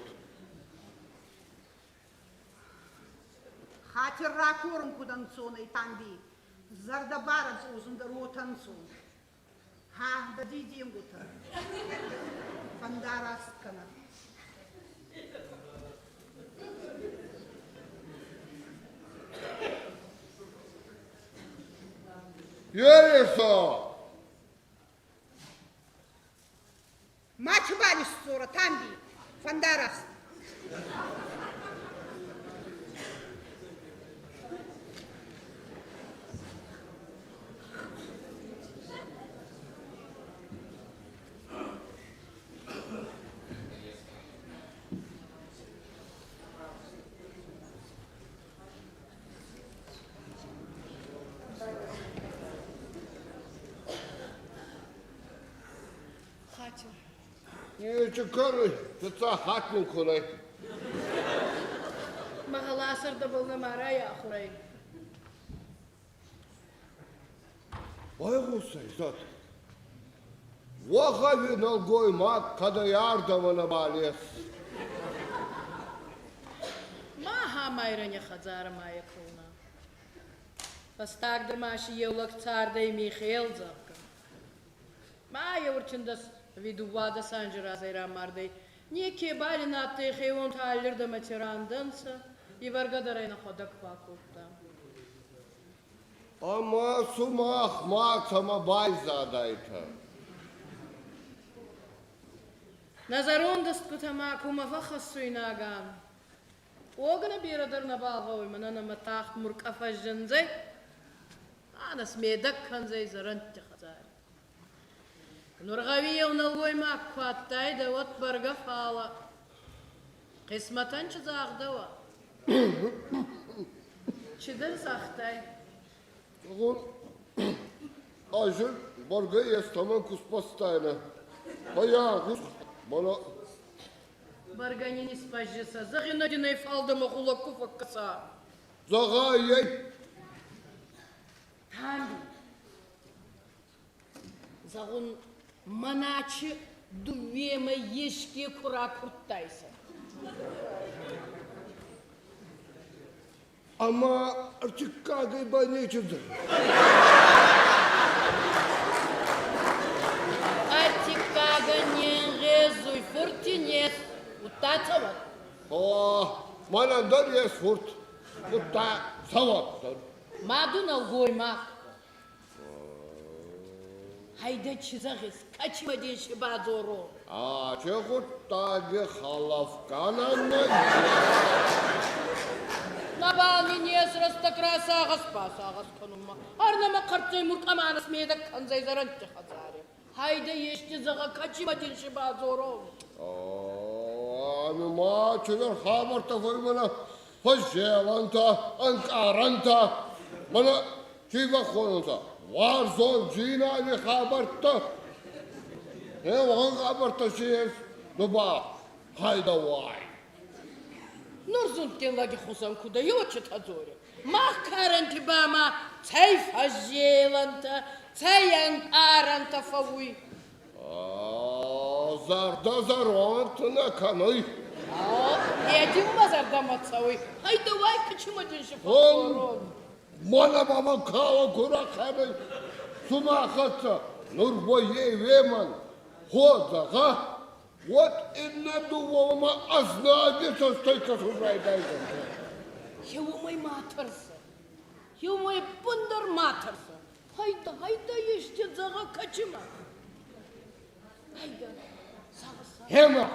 Hatır rakurum kudan sonra itambi. Zarda baraz uzunda rotan son. Ha da dediğim bu tar. Pandaras kana. Yeresa. Maçı balis sonra tambi. Pandaras. Ne çıkarı? Tutsa hatın kolay. Mahalasır da bulna maraya khuray. Vay Hüseyin zat. Vakayın al koymak kada yardımına baliyes. Ma hamayran khazar maya kuna. Pastagdır maşı yevlak tsarday Mikhail zakka. Ma yurçindas viduvada sanjıra zayra marday. Niye ki balin attı xeyvon talir da maçırandansa ivarga darayna xodak vakutta. Ama sumak maçama bayzadayta. Nazarondast kutama kuma fakhsuynagan. Ogna biradarna balghoy manana mataxt murqafajjanzay. Ana smedak kanzay zaranti khazar. Nurgaviye unalgoy makfattay da wat barga fala. Qismatan çizagdawa. Çidan saxtay. Oğul, ajır barga yestaman kuspastayna. Bayağı kus bana Barganini spajjasa. Zaghina dinay faldama khulakku fakkasa. zaga yey. Tambi. Zagun manaçı duvveme yeşki kura kurttaysa. Ama artık kagay bana çıktı. Artikaga nengezuy furtines utatsovat. Manandar yes furt. Mutta savattır. Maduna goymak. Hayda çizagis kaçma diye şibazoro. Çekut tagi halaf kananı. Nabani niyes rastakra sağas pasağas kanuma. Arnama kartay murk amanas medak kanzay zaranti hazari. Hayda yeşti zaga kaçıma dinşi bazı oğlum. Ami maçlar haberta bana Hoşçakalanta, Ankaranta, bana kiva konunsa. Var zor cinayet haberta. Ne var haberta şey? Duba, hayda vay. Нурзун телаги хусам куда ёчет азоре. Мах каранти бама, цай фажеланта, цаян аранта фавуй. Zarda zarantına kanay. Эдим мазарда мацауй. Ай давай качыма денши Oğlum, фавурон. bana baba kava kura kanay. Suma katsa, nur boye veman. Hoda ha. Вот инна думала, а знаете, столько субрайдайда. Хеумай матарса. Хеумай бундар матарса. Hayda yeşti zaga kaçıma. Hayda. Sağ. Hema.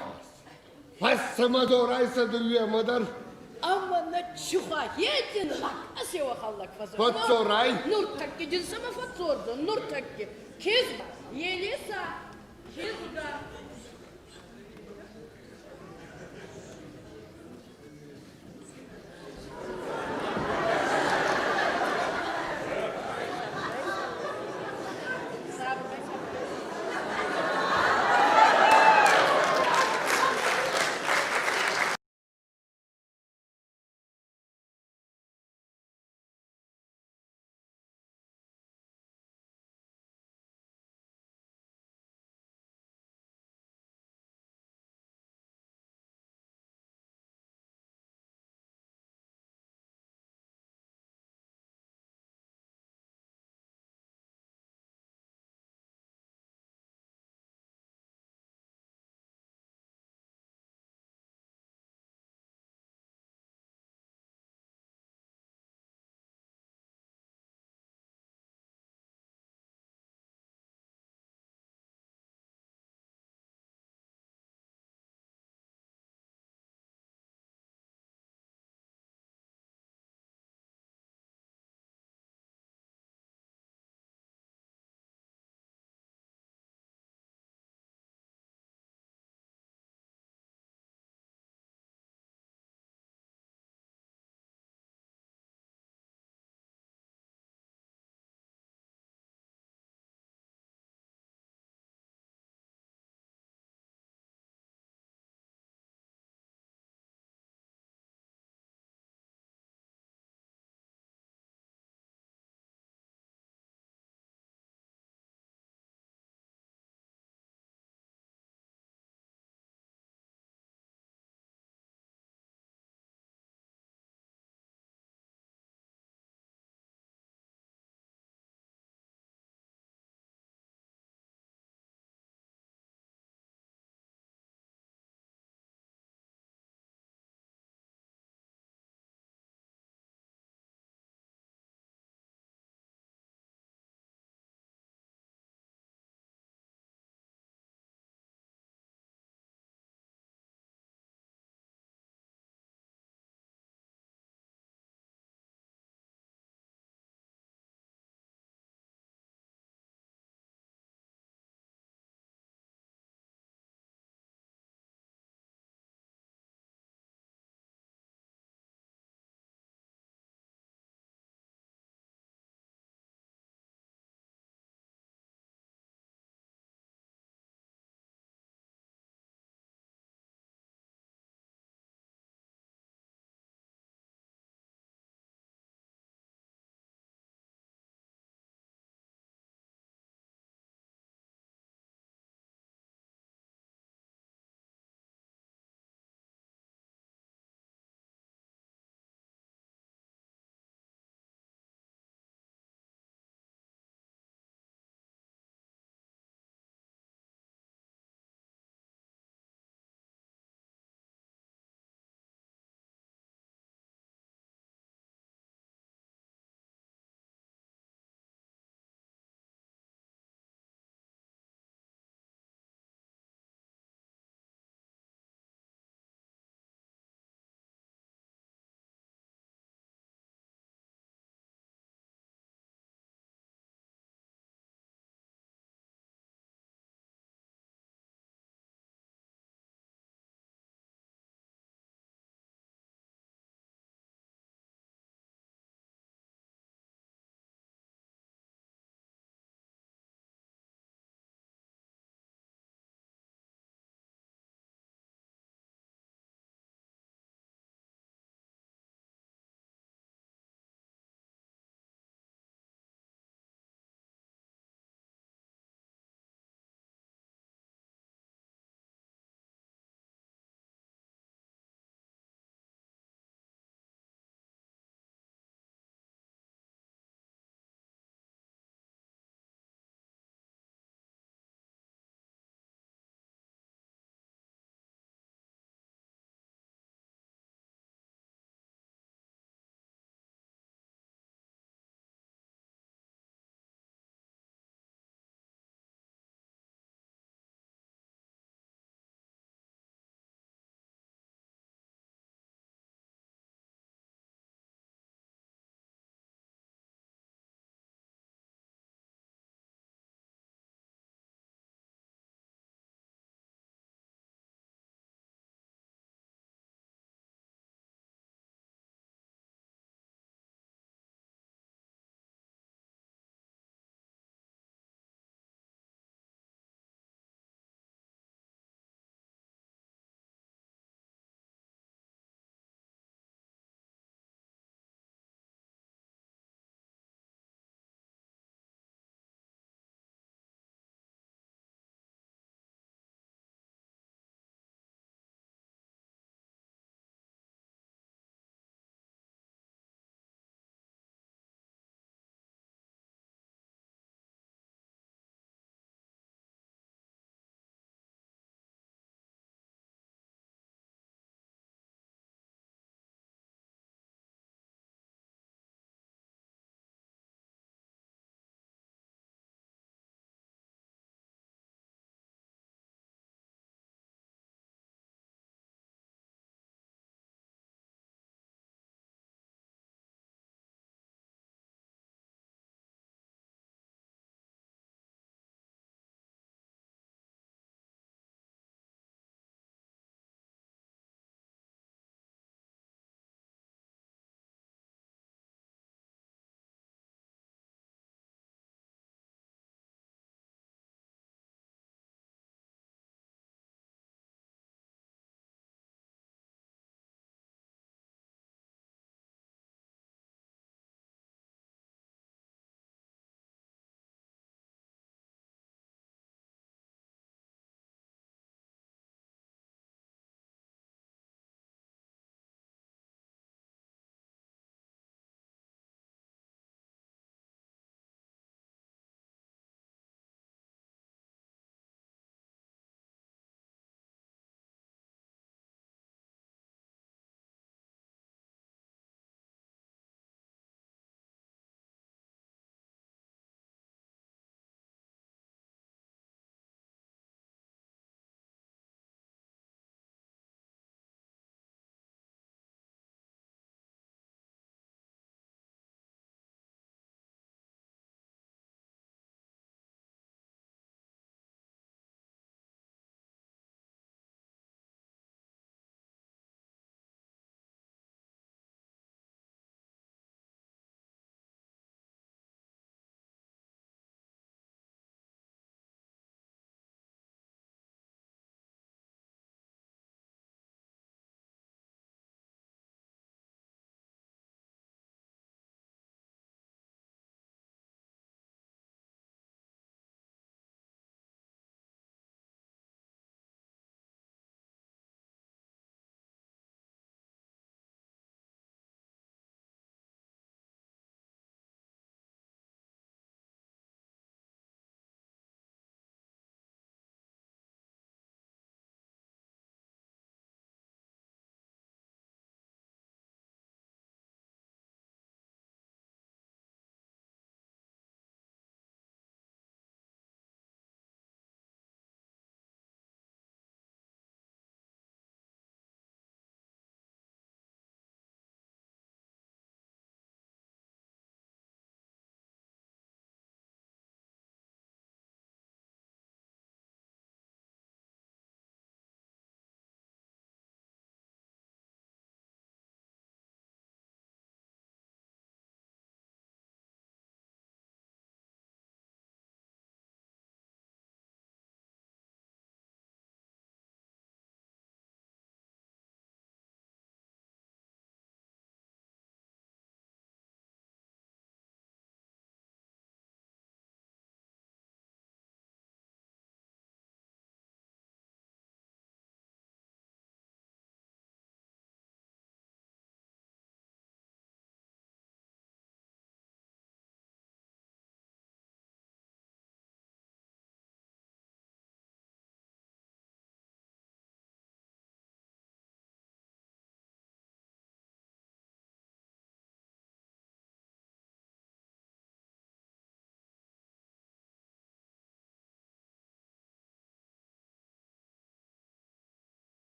Fassama doğraysa duruyor madar. Ama na çuha yedin lak. Asya vakallak fazla. Fatsoray. Nur takki cinsama fatsordu. Nur takki. Kezba. Yelisa. Kezba.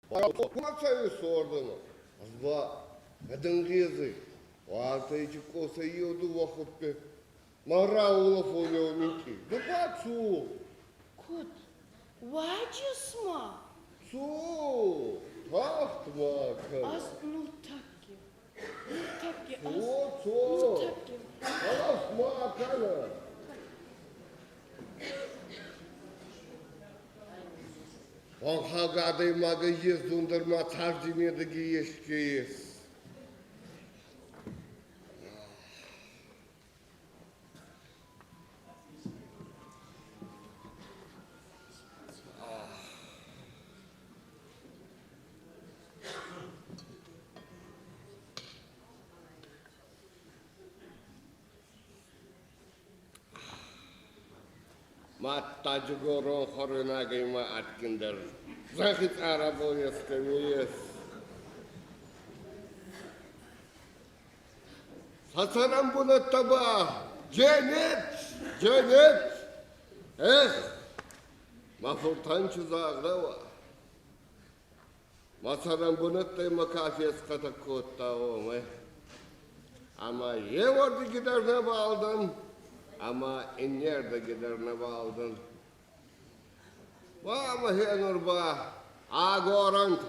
Kuma çayı sordum. Azba kadın kızı. O altaycı kosa yiyordu vakit be. Mara olaf oluyor minki. Dupa su. Kut, vacısma. Su. Tahtma kan. Az nu takki. Nu takki, az. Su. Nu takki. Tahtma kana. Он хагадый магазин зундерма царжине дги ешкеес. Маттажгорон хорынагыма аткиндер. Захит арабояскамиес. Сасанам буна таба. Cennet. Cennet. Mafurtançı zağrava. Masaran bunu da makafiyes katakotta olmay. Ama ye vardı gider ne bağladın. Ama inyer de gider ne bağladın. Ama henur ba. Agorant.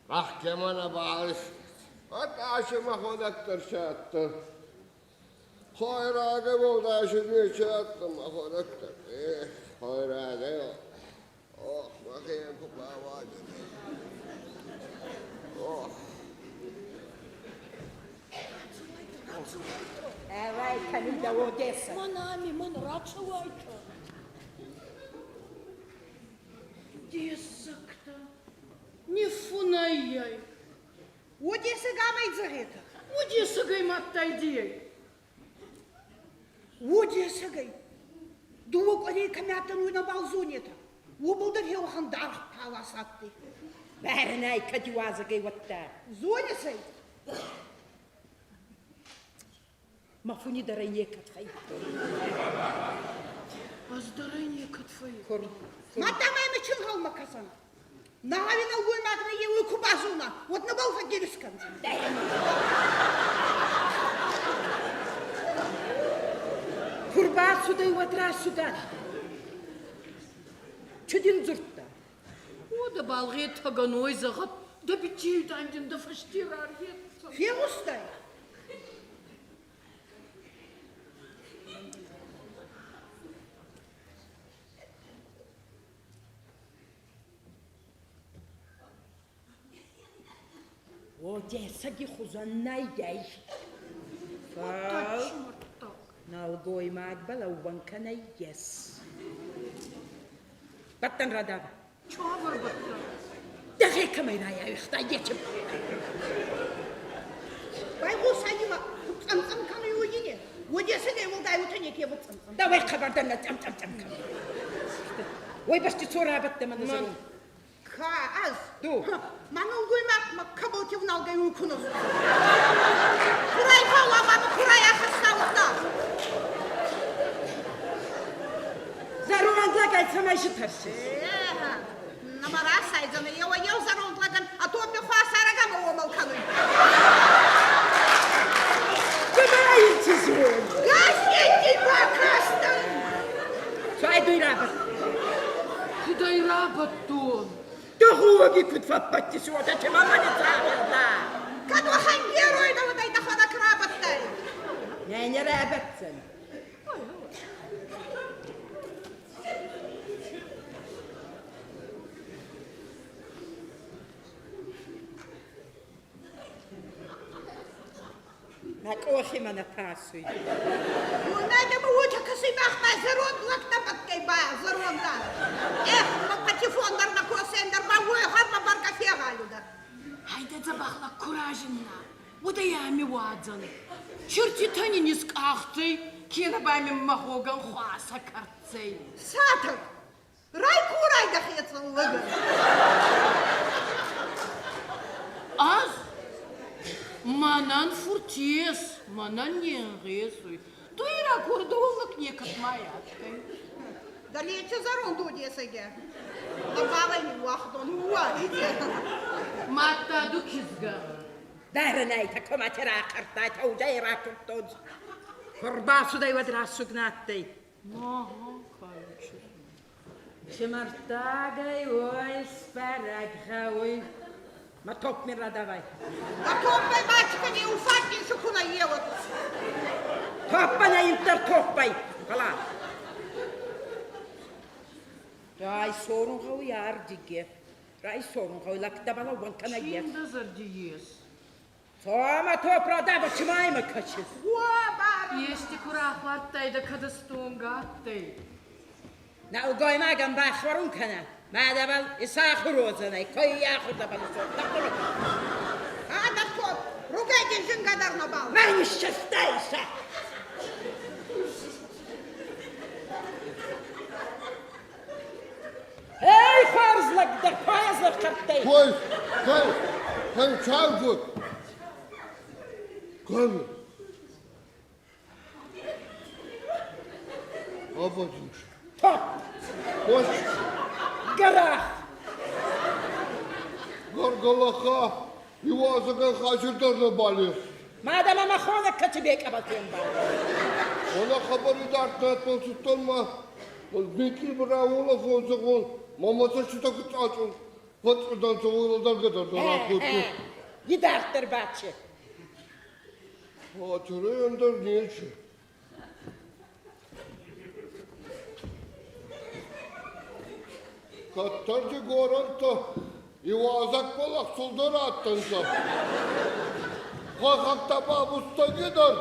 Mahkemana bağış. Hatta aşıma kodaktır şattı. Hayrâge oldu aşımı şattım. Kodaktır. Hayrâge yok. Oh bakayım kupa var. Oh. Давай, Камиль, до Одессы. Манами, ман рачавайка. Десакта. Не фунайяй. Одесса гамайдза это. Одесса гайматтайдей. Одесса гай. Дуок али камятан уйна балзунета. Убылдыр хеухан дарх паласатты. Бәрін ай, кадюазы гайватта. Зонесай. Мафуни дарайне катхай. Аздарайне катфай. Кор. Матамай мычын қалма касан. Нағавина уймағына еуі күбазуна. Вот на балға келіскан. Kurba suday vatra suda. Çödün zurtta. O da balgıya tagan oyzağıp da bir çiğdandın da fıştirar yetsin. Фегустай. Одессаги хузаннай яй. Taçmırtak. Налгой магбала уанканай ес. Баттан радава. Çağır batta. Дагы камайрая ихта geçip. Байгус айыма. Цамцам камай уйне. Одесса гай волдай утыне ке вот цамцам. Давай хабардан цам. Ой басти цора батта маназын. Ка аз. Ду. Манул гуймак кабылки вналгай уйкунус. Курай пала мамы курай ахастаута. Заруман лагай самайшы тарсы. Намара сайзаны ева ел зарондлаган, а то би хуа сарагама омалканы. Гымайцы зон. Гасети бакастан. Çay duyrabır. Kıdayra battun. Дагуги кутфаппатти суода чемамани царда. Каду хан герой да водай да хана крабаттай. Не рабатсın. Накохи мана пасуй. Надо бы уча касы махма зарон лакта баткай ба заронда. Ма патефондар на косендер ба вой харма барка фегалюда. Hayda zabakla kurajınla. O da yami vadzan. Çırtı tani nisk ahtı. Kena baymin mahogan хуаса kartsay. Сатыр. Рай курай да хецын лыгы. Az. Manan furties. Manan yengesuy. Tuyra kurduğunluk ne katmaya. Далече зарон дудесыге. Лабалай вахтон уайт. Matta du kizga. Дарнайта коматера картайта удайра куртоз. Корбасу дай вадрасу гнаттай. Aha, kayıcı. Шимартагай ой спарагхауй. Ma top mi radavai. А топай мачка не уфатин шукуна елот. Toppana inter toppay. Hala. Ray sorun hav yar dige. Ray sorun hav lakta bana wankana yer. Şimdi zardiyes. Soma toprada bachmay mı kaçır? Уа бара. Esti kurahvattaydı kadıstunga attay. Na ugoy magam bachwarun kana. Madabal isakhu rozanay. Koy yakhud da bana sor. А да топ. Ругайте жингадар на бал. Ben nişastaysa. Hey farzlak da payazlak karttay. Koy, sen çal tut. Koy. Abacım. Top. Koş. Garah. Gargalaha. Yuvazıkan kaçırtırını balıyor. Madem ama khona katibek abatıyorum ben. Ona haberi dartlatma tutulma. Bekir bravola fonzakon. Mamasa çıta kıt açın. Patlıdan çoğuladan kadar da rakıtı. Gidertir bahçe. Hatırı önder niçin? Kattarcı goranta. Yuvazak balak suldara attınsa. Kalkakta babusta gider.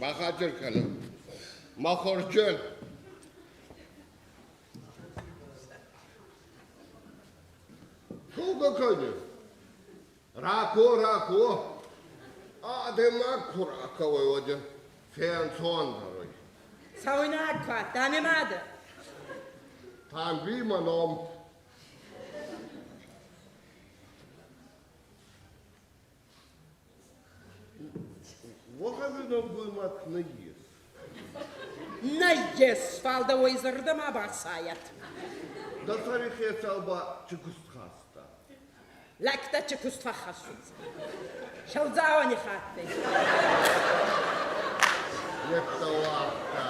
Bakacır kanım. Mahorcun. Kuga kanı. Raku. Adema kuraka oyodu. Fen sonları. Savuna akva. Tanımadı. Tam bir manam. Vakabına bulmak ne yiyor? Найес фалда ойзырды ма басаят. Da tarih hesaba çıkıst hasta. Лакта чекуст фахасуц. Шалзауани хатты. Yekta vakta.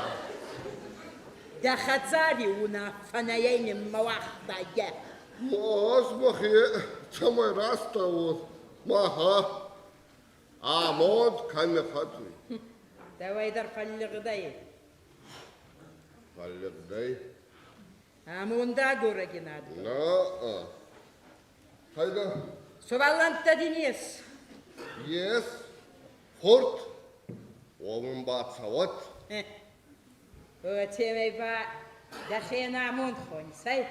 Я хацари уна фанаяйни мавахта я. Moğaz bakıya çamay rasta o. Maha. Amod kanne fatı. Давайдар фаллыгдай. Kallık dey. Амунда горагинад. Na. Hayda. Суваланта динес. Yes. Fort. Oğlum bat savat. Ötemey ba дахена амунд хон сай.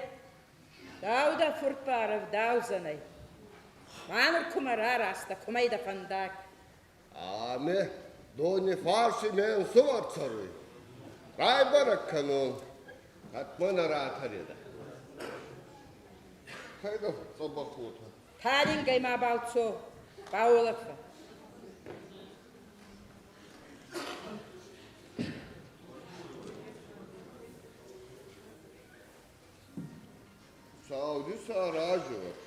Дауда фуртбаров даузанай. Маныр кумара раста кумайда фандак. Ame. Doni farsi men suvat sarı. Kaybarak kanun. Katmana rahat harida. Hayda sabah kutu. Талингай ма балцо. Баулафа. Saudi sarajı var.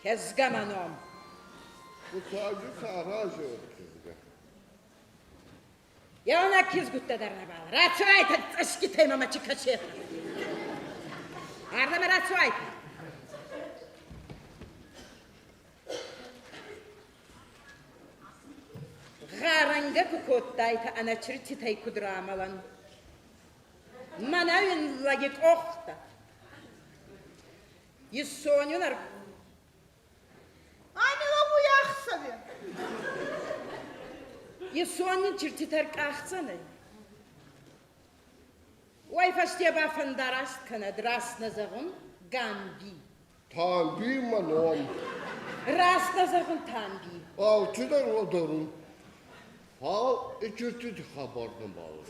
Кезгаманом. Bu Saudi sarajı var kızga. Я она кизгутта дарнабал. Рацуайта цашкитай мама чикачет. Ардама рацуайта. Гаранга кукоттайта ана чиртитай кудрамалан. Манавин лагик охта. Иссонюнар. Амила bu yaxsavi. Иссонюн чиртитар кахцаны. Ой, фасте бафандараст канад рас назагын Гамби. Tambi manom. Рас назагын Тамби. Al çıdar odarım. Hal içirti habarını bağlı.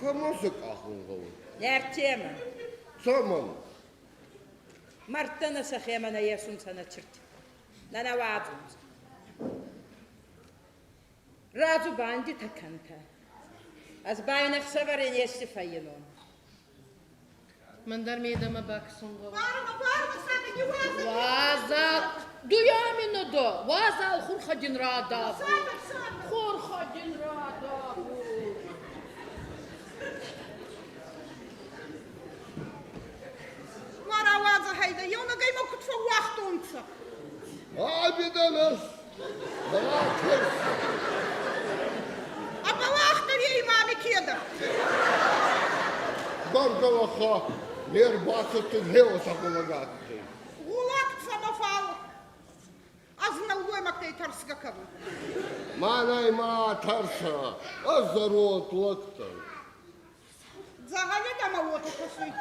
Kamasık aklın kavun. Нертема. Saman. Мартана сахемана ясун сана чирт. Нана ваадун. Разу банди таканта. Az baynak severin yesti fayınon. Mandar meydama baksın gavun. Bağırma sana ne vazı? Vazal. Duyamino do. Vazal hurhadin rada bu. Sabır. Hurhadin rada bu. Mara vazı hayda. Yona gayma kutfa vaxt onsa. Abi danas. Bana ters. Ama vaxt vereyim abi keda. Bargalaha. Ner basıttın heo sakılagattı. Gulak samafal. Azına uymaktay tarsıga kabul. Manay ma tarsa. Azzarotluktan. Загали дома вот посуй.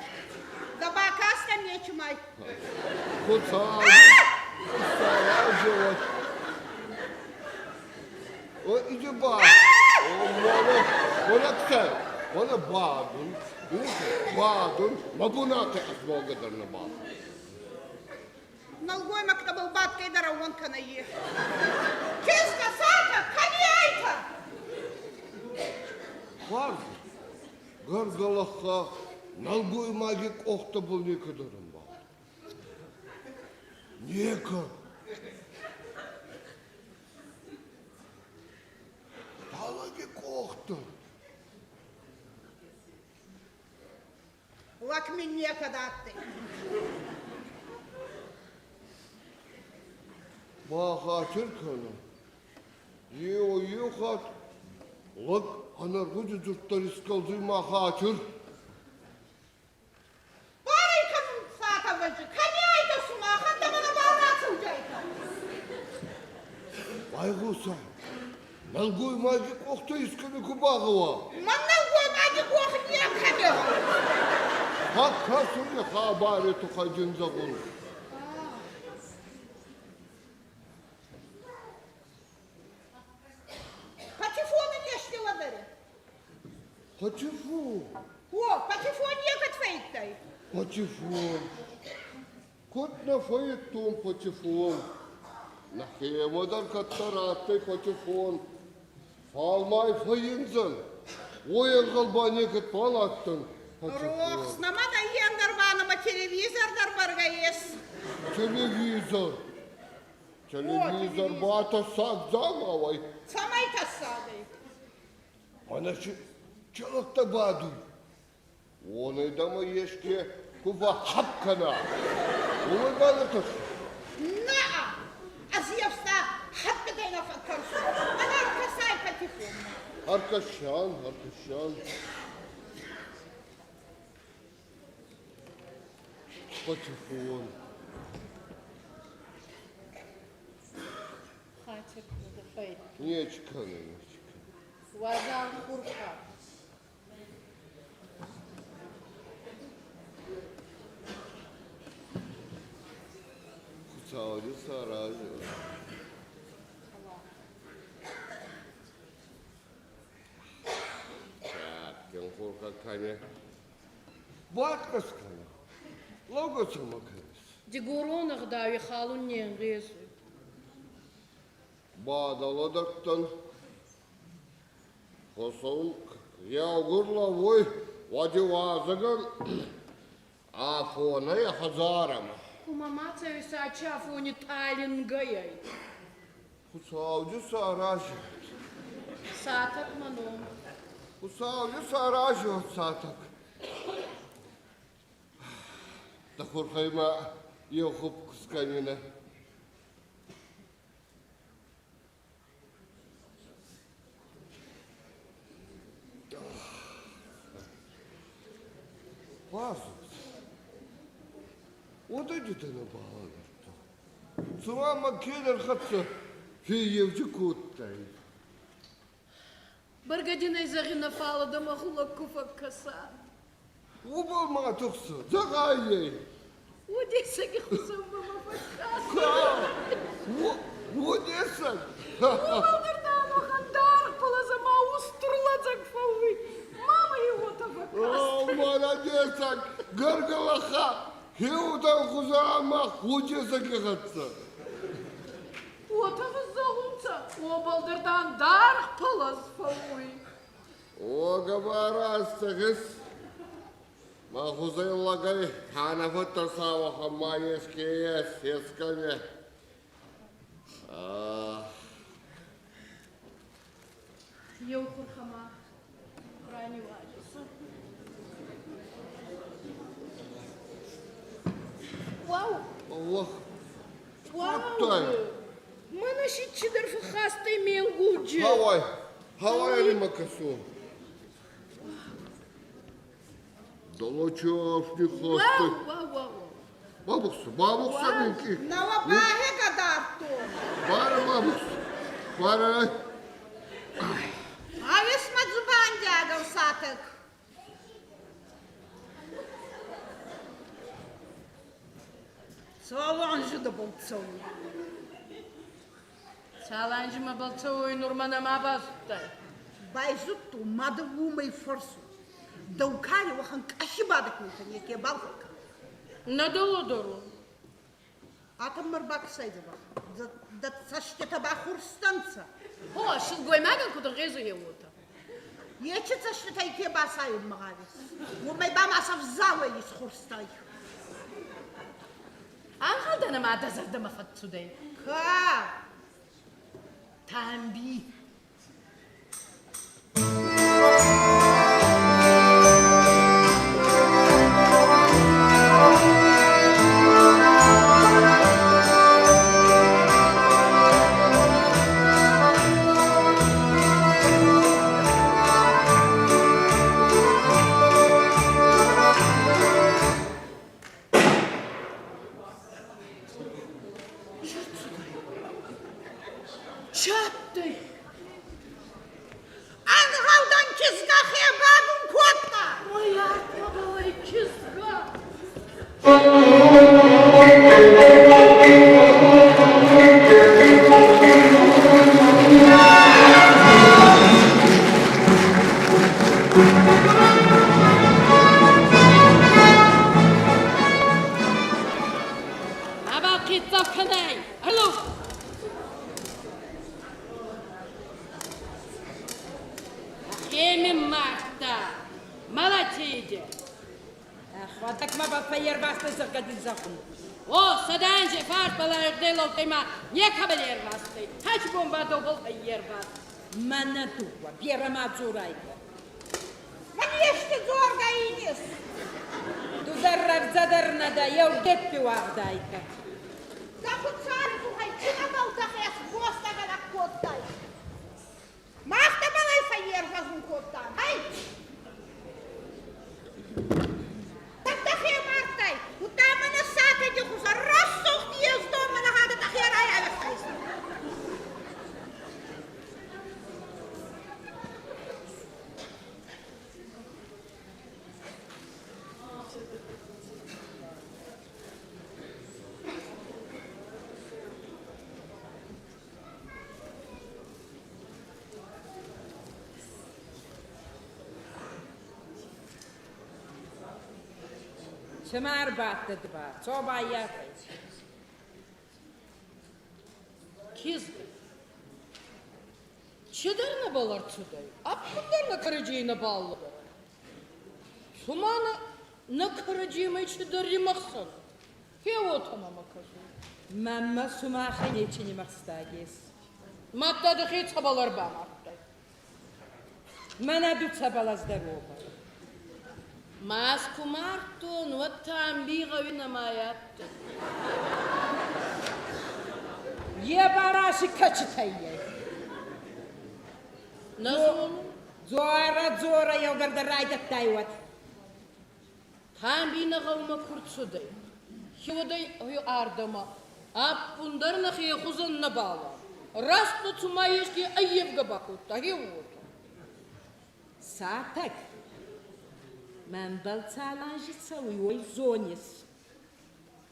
Да бакаста не чумай. Kutsal. Sarajıvat. O iyice bağ. Ona kısa. Ona bağdın. Bağdın. Mabunatı asmogadarına bağ. Налгой мактабал бабкой даравон канае. Киска сата, каняйта. Var. Gargalaha. Nalgoy magik ohta bul ne kadarım bağ. Neka. Dalagi kohta. Лакми некогда ты. Baha Türkan'ı. Yuhat. Lak anar gücü zürtler iskaldı maha Türk. Барай канун сата вэжи. Каняйта сумаха, да мана барнацу джайта. Baygusa. Nalgoy magik ohta iskani kubağıva. Ман налгой маги гох не камера. Hakka sürü habari tukacın zakun. Патефоны не шли ладари. Patifu. О, патефон ехать фейтай. Patifon. Kutna fayettum patifon. Nahiyemodar kattarattı patifon. Falmay fayınzın. Oyan galbani kıt palattın. Рох, снамада ендер ваныма телевизор барга ес. Televizor. Televizor bata sakzam avay. Самай тасады. Ana şu çalıkta badu. Onu da mı yeşke kuva hapkana. Onu balıtır. На! Азьевста хаппедайна факарсу. Она касай патефон. Arkadaşan, arkadaşan. Patifon. Hatır kızı fayda. Niye çıkanıyor? Vazal hurha. Kutsağcı sarayı. Çakken korkak kane. Батка скана. Логоцу макарис. Дигуронах дави халун ненгесу. Bağdaladaktan Koson yağgurla voy vacıvazıgın afonaya hazarama. Kumamaca üsaçafı onu talingayay. Bu savcı sarajı. Satak manom. Bu savcı sarajı satak. Da korkayma yokup kıskanına. Vazgeç. O da cidden bağlanırdı. Sonra makineler katsa hiyevci kuttay. Bargadina zagina fala da mahula kufa kasa. Obal ma tuksu. Zagaye. Odessa ki khusam mama fakka. Odessa. Обалдердан охандар полаза ма уструладзак фауи. Мама его то fakka. О, молодец. Гаргалаха. Хеудан хузама Odessa ki khatsa. Отава заунца. Обалдердан дар полаз фауи. О, габарастагыс. Ma Huzayllagay Hanafattar Savaha Mayeskeye Seskane. Eu khurkhama. Rani wajisa. Вау! Allah. Вау! Mana şitçidir fıkhastay mengucu. Havay римакасу. Долочовник хосты. Вау! Бабукса минки. Навабаге гадарту. Бара бабукса. Бара. Авис мадзубан дядал сатык. Саланжы да болтсау. Саланжы ма болтсау нурмана ма басты. Байзутту мады умай форсу. Даукари вахан кашибадык нетанеке балхык. Надолодору. Атам мырбак сайды бак. Да саштета бахурстанца. О, шылгой маган куда резу еута. Ече саштета ике басаю мгавис. Умай бамасав зала ис хурстай. Анхалдана ма дазарда ма фатсудай. Ка. Тамби. Чапты. Ангалдан чизга хебагун котта. Моя была чизга. Абаки цакнай. Алло. Емин Марта. Молодец. Хватак ма бафайер басты закадин закун. О, саданже фарпалар дело тема не кабелер басты. Тач бомба добыл файер бас. Мана туwa, пьера мацурайка. Манеште зорга инес. Тузаррав задарнада, яу деппи вагдайка. Захуцари тухай чина балтахес боста гана коттай. Махта балай файер газун коттай. Ай! Тахе мартай. Утамана сате де хуза рассох езdo мана хада тахе рая вехайс. Çımar battı dıba, çoba yapay. Кизга. Чидарна балар чудай. Апкундарна караджейна балла. Сумана на караджеймай чидарри махсан. Хеотама маказу. Mamma sumaha nechini maqstagis. Matta da хеца балар баматтай. Mana dutsa balazdaroba. Маску мартон, вот там бигавина маятта. Ye baraşı kaçıtayye. Назон, Zora yavgarda raydat dayvat. там бина гавма курцудай. Хеводай хю ардама. Аппундарна хе хузанна бала. Расту цумаешки аевга бакутта. Хевото. Satak. Man balcalanjica ой зонис.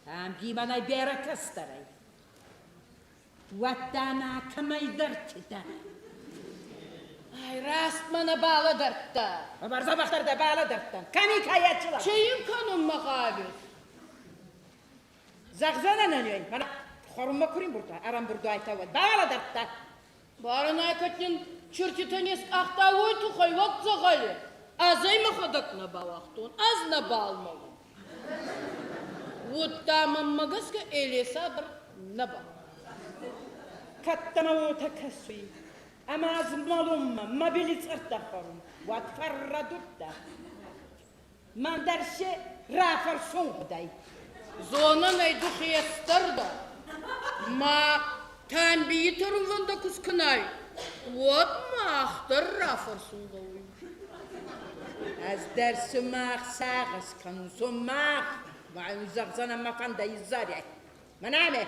Там гиманай бера кастарай. Ваттана камайдартита. Ay rast bana bağladırttı. Barza baktarda bağladırttan. Kami kayatçılar. Şeyim kanun makabir. Zagzana nanyoyun. Bana xorumma kurin burada. Aram burada aytavad. Bağladırttan. Barın aykatın çürkütenes akta oy tuhay vakt zağali. Azay mı xadakna bağaktun, az na bağalmalın. Vutta mammagaska elesa bir naba. Kattama ota kasui. Ama az malumma. Ma bilit artafarum. Vat farradutta. Man derse rafar songuday. Zona neydu xiyastırda. Ma tanbiyi tarım vanda kuskınay. Vat ma ahtır rafarsın gavi. Az dersi maq sağız kanusu maq. Vay uzakzana mafanda izzar ya. Maname.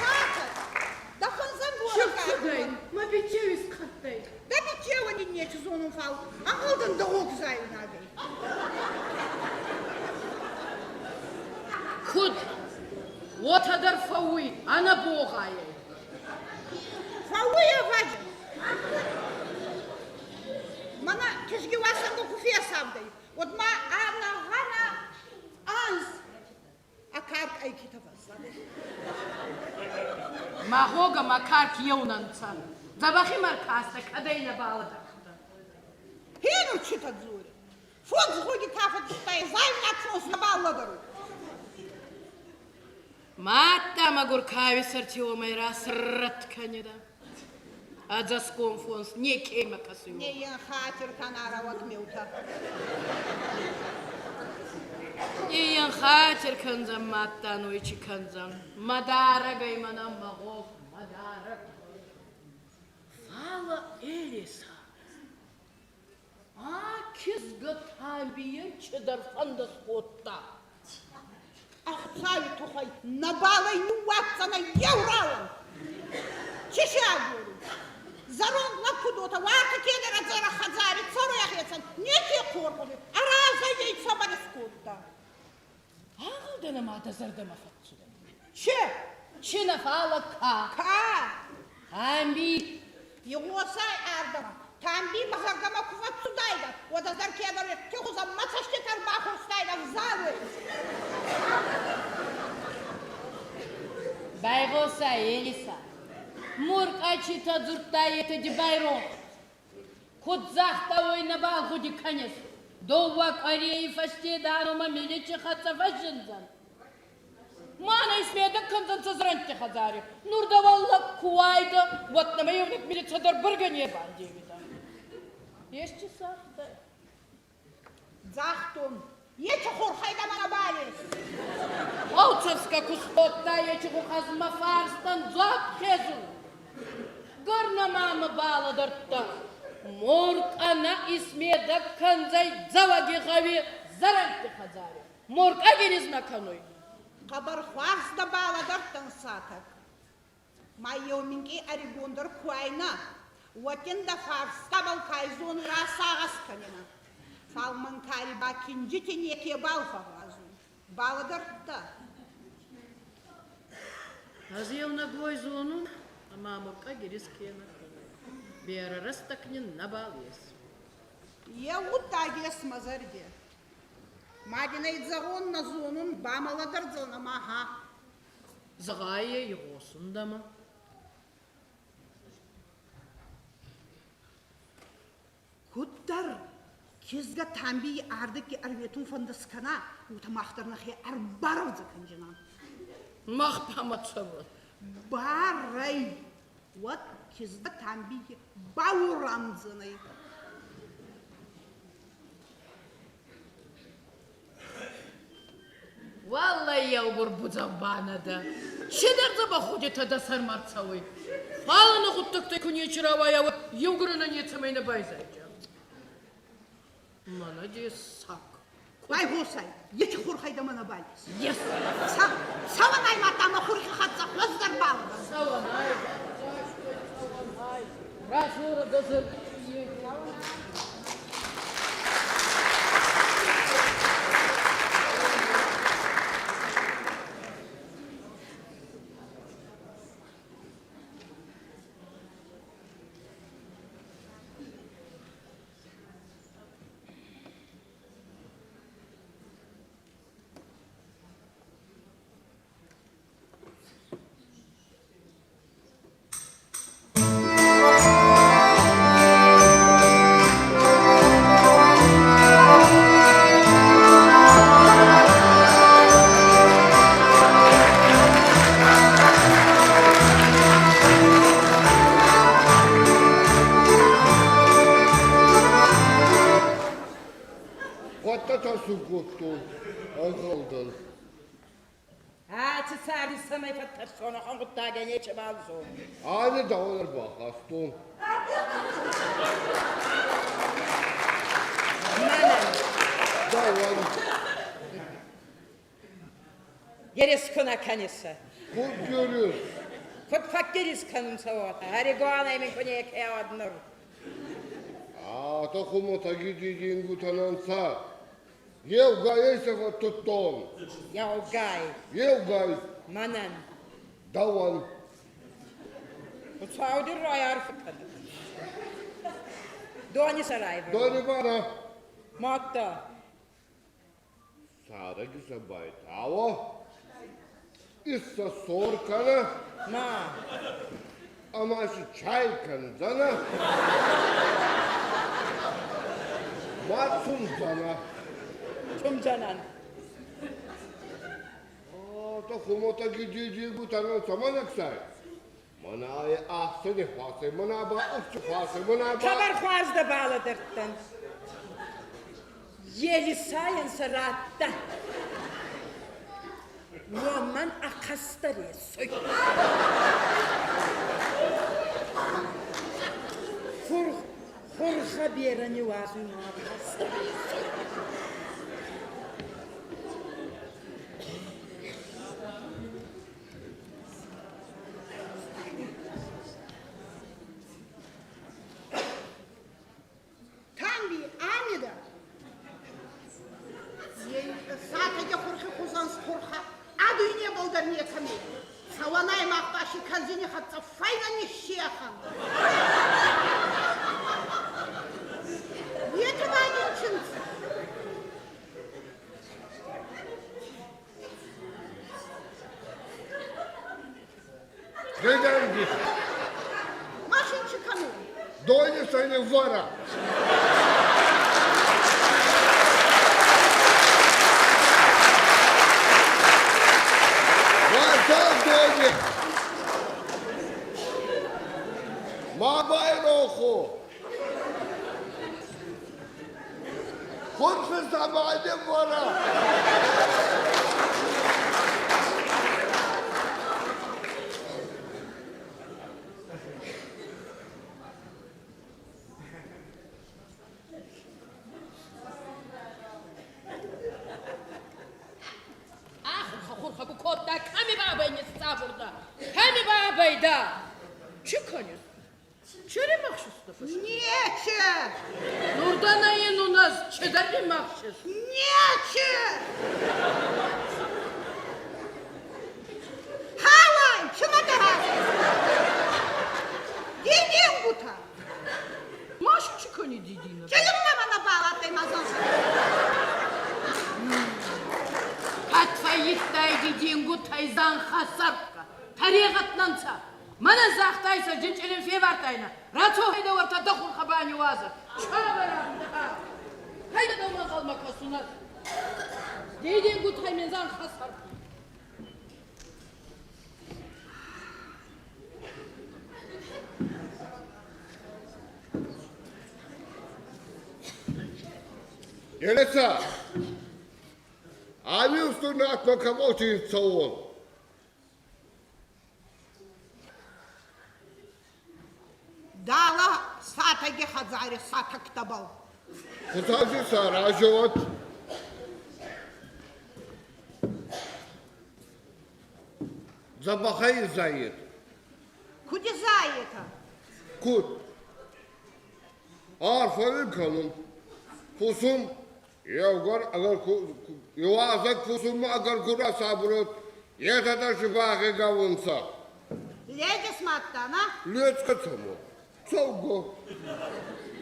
Сатар, да хон забора. Ma biçeviz kattay. Да бичева не нече зонун фал. Аңылдын да ок зайына бей. Kud. Вотадар фауи, ана боғайы. Фауя ваджы. Мана кешге васанга куфия савдай. Вот ма ана гана анс. Акарк айкита васады. Мағога макарк еунанца. Забахи маркаста кадайна bağladırttı. Хенур чита дзури. Фон згоги кафет штай зайна чос набалладыру. Matta magur kavi sarti o mayra sırrat kanida. Adas konfons ne kema kasıyor. Неян хатер канара вот милта. Iyan khatir kanzam matta no içi kanzam. Madara gaymana mağof madara. Fala elisa. Kizga tabiye çedar fandas botta. Ах, цави тухай, набалай ну ватсана евралан. Чеша говорю. Зарон лакудота, вака кедера зара хазари, цару яхецан, не те корпали, а раза ей цабари скутта. Ağıldana mata zardama fatsuda. Че? Çina fala ka. Ка? Hambi. Его сай ардама. Тамби махагама куват судайда. Вот азар кедера, тюхуза мацашки тарбаху стайда в залы. Baygosa elisa. Murk açita zurtta yetedi bayron. Kudzakta oyna balgudi kanyes. Dovak ariyi faştiye daroma miliçi khatsa faşınzan. Mana ismeyede kanzan sazranti khazari. Nurda valla kuvayda. Vatnama yevnik miliç hadar bırganiye bandiyevida. Yeşçi sahta. Захтун. Ече хорхайда мана балис. Алцевска куспотта ечи хухазма фарстан зот хезун. Горна мама баладыртта. Морк ана исмеда канзай заваги хави заранти хазари. Морк агеризна каной. Кабар хварс да бала дартан сатак. Майоминги аригондор куайна. Ватен да фарс табал кайзон расагас канина. Фалман кариба кинжи тенеке балфа газу. Бала дартта. Азиевна гвойзонун, ama Морка гериз кена. Бера растакнин набалес. Я утагес мазарде. Мадина идзагон на зонун бамала дардзона маха. Згая йогосундама. Куттар кизга тамби ардыки арветун фандаскана. Утамахтарнахи арбарав заканжина. Махпаматсавы. Барай. Вот кизга тамби баурамзыны. Vallahi yavur bu zabanada. Şeder zaba ходит da sarmartsavı. Falını kuttukta kunye çıravaya ve yavguruna niyetsemeyne bayzayacağım. Mana diye sak. Вай гусай, ече хорхайда мана балис. Yes. Саванай матама хорхи хатса хоздар балда. Savana Hazır. Patlatasın kuttun. Akıldın. Ha, çısarı samay fattar sonra hangutta gene çabalso. Aynı dağılır bakastın. Mana, Dağılır. geres kona kanısı. Kut görür. Kut fakkeris kanım savata. Hari goana emin konya kıyavadınır. Ta kumota gideceğin gutanansa. Yev gayı sefer tuttun. Ya o gay, Yev gay. manan. Davan. Bu saudur ayar fıkkadı. Doğani saray bu. Dönü bana. Matta. Sağda güzel bayt. Ava. İssa sor kana. Ma. Ama şu çay kanzana. Matsum sana. Tüm canan. Ta kumota gideceğin gutanansa manaksay. Mana ay ahseni fası. Mana ba ufçu fası. Mana ba. Kabar fazla bağladırttın. Yeli sayın saratta. Roman akastari soy. Fur habirani vazun akastari soy. Tanvi, Amida. Sadece kurhi kuzans kurha. Adı ne boldar niye tamir. Savanay maktaşı kazini hatsa fayna nişiyahan. Niye tıvanin çınsın? Neden git? Maşın çıkamıyor. Doydu seni vara. Varsa doydu. Ma bayroku. Kurfı zamanı vara. Kurha bu kodda kami babayını sağ burada. Kami babayda. Çıkınız. Çürü makşustu. Niye ki? Nurdan ayın unaz çederi makşus. Niye ki? Havay, şuna da havay. Gidin buta. Maşı çıkını dediğine. Gelinme bana bağlatayım azan Hatfa yittay dediğin bu tayzan hasarka. Tariqatlansa. Mana zahtaysa cinçelin fevartayna. Rato hayda varta dakul habani vazı. Çağıranda. Hayda da kalma kasunar. Dediğin bu taymenzan hasarka. Jelesa. Abi üstüne atma kamotu savun. Dağla satagi hazari satak tabal. Kutacı sarajot. Забахай зайет. Куди заєта? Кут. Arfa'nın kanun. Kusum. Yavgar agar yuvazak kusum agar kura sabrot. Yetadar şifahi gavunsa. Ледис маттана, Lüt kaçamı. Savgo.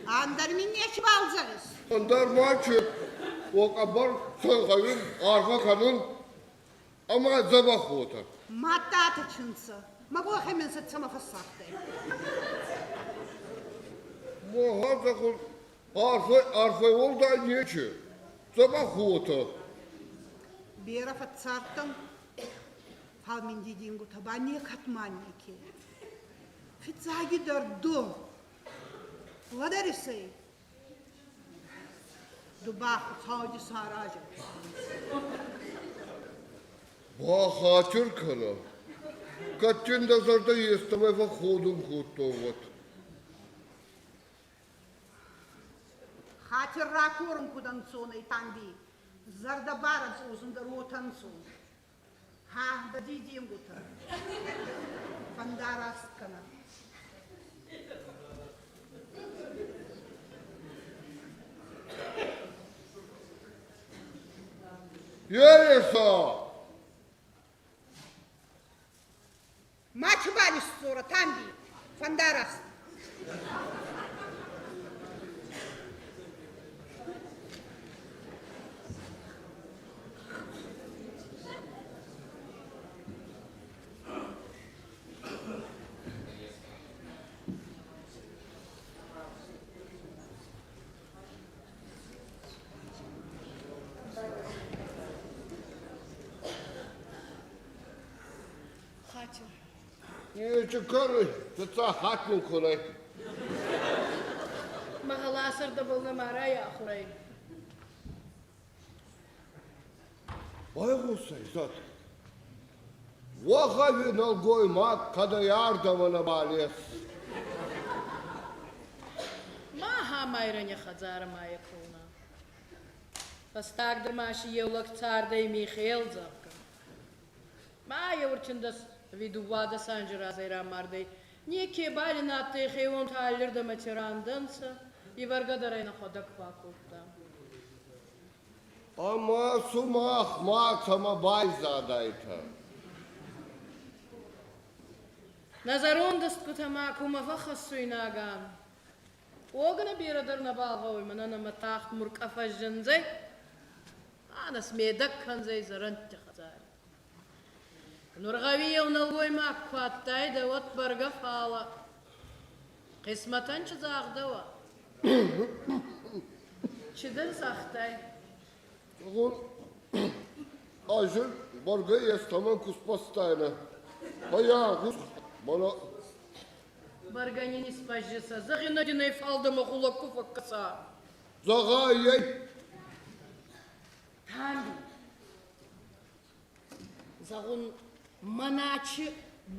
андар минне чбалзарис. Onlar maçı. O kabar soykayın arfa kanun. Ama zabah otar. Маттата чынсы. Могу хаменса цама фассахты. Bu hazakul arfa oldu niçi? Zabah otar. Бера фацартан. Фалмин дидингу табани катманники. Фицаги дорду. Вадарисей. Дубах хаоди саража. Bu hatır kana. Kaçın da zarda yestame ve hodun kutovat. Хатир ракурм куданцуна и тамби. Зардабарабс узундар утанцун. Ха, да дидингута. Фандарасткана. Yeresa! Maçı balis sonra tambi. Fandaras. Хатир. Niçin kanı? Tutsa hatın kolay. Mahalasır da bulna mara ya xuray. Vay olsay zat. Vahavin al koymak kada yardımına baliyes. Maha mayranya khazar maya kulna. Fastagdır maşı yevlak tsarday Mikhail zavka. Ma yevurçindas viduvada sancıra zeyra marday. Niye ki balin attı xeyvon talir da maçırandansa. Ivargadarayna xodak vakulta. Ama sumak maksama bayzadayta. Nazarondast kutama kuma fakhas suynagan. Ogana biradarna balghoy manana mataht murqafa janzay. Anas medak kanzay zaranti khazar. Nurgaviya unalgoy mak fattay da wat barga fala. Qismatan chizagda wa. Chidan saxtay. Oğul, ajın barga yestaman kuspastayna. Bayağı kus, bana Barganini spajjisa. Zaghina dinay falda makhulaku fakkasa. zaga yey. Tambi. Zagun manaçı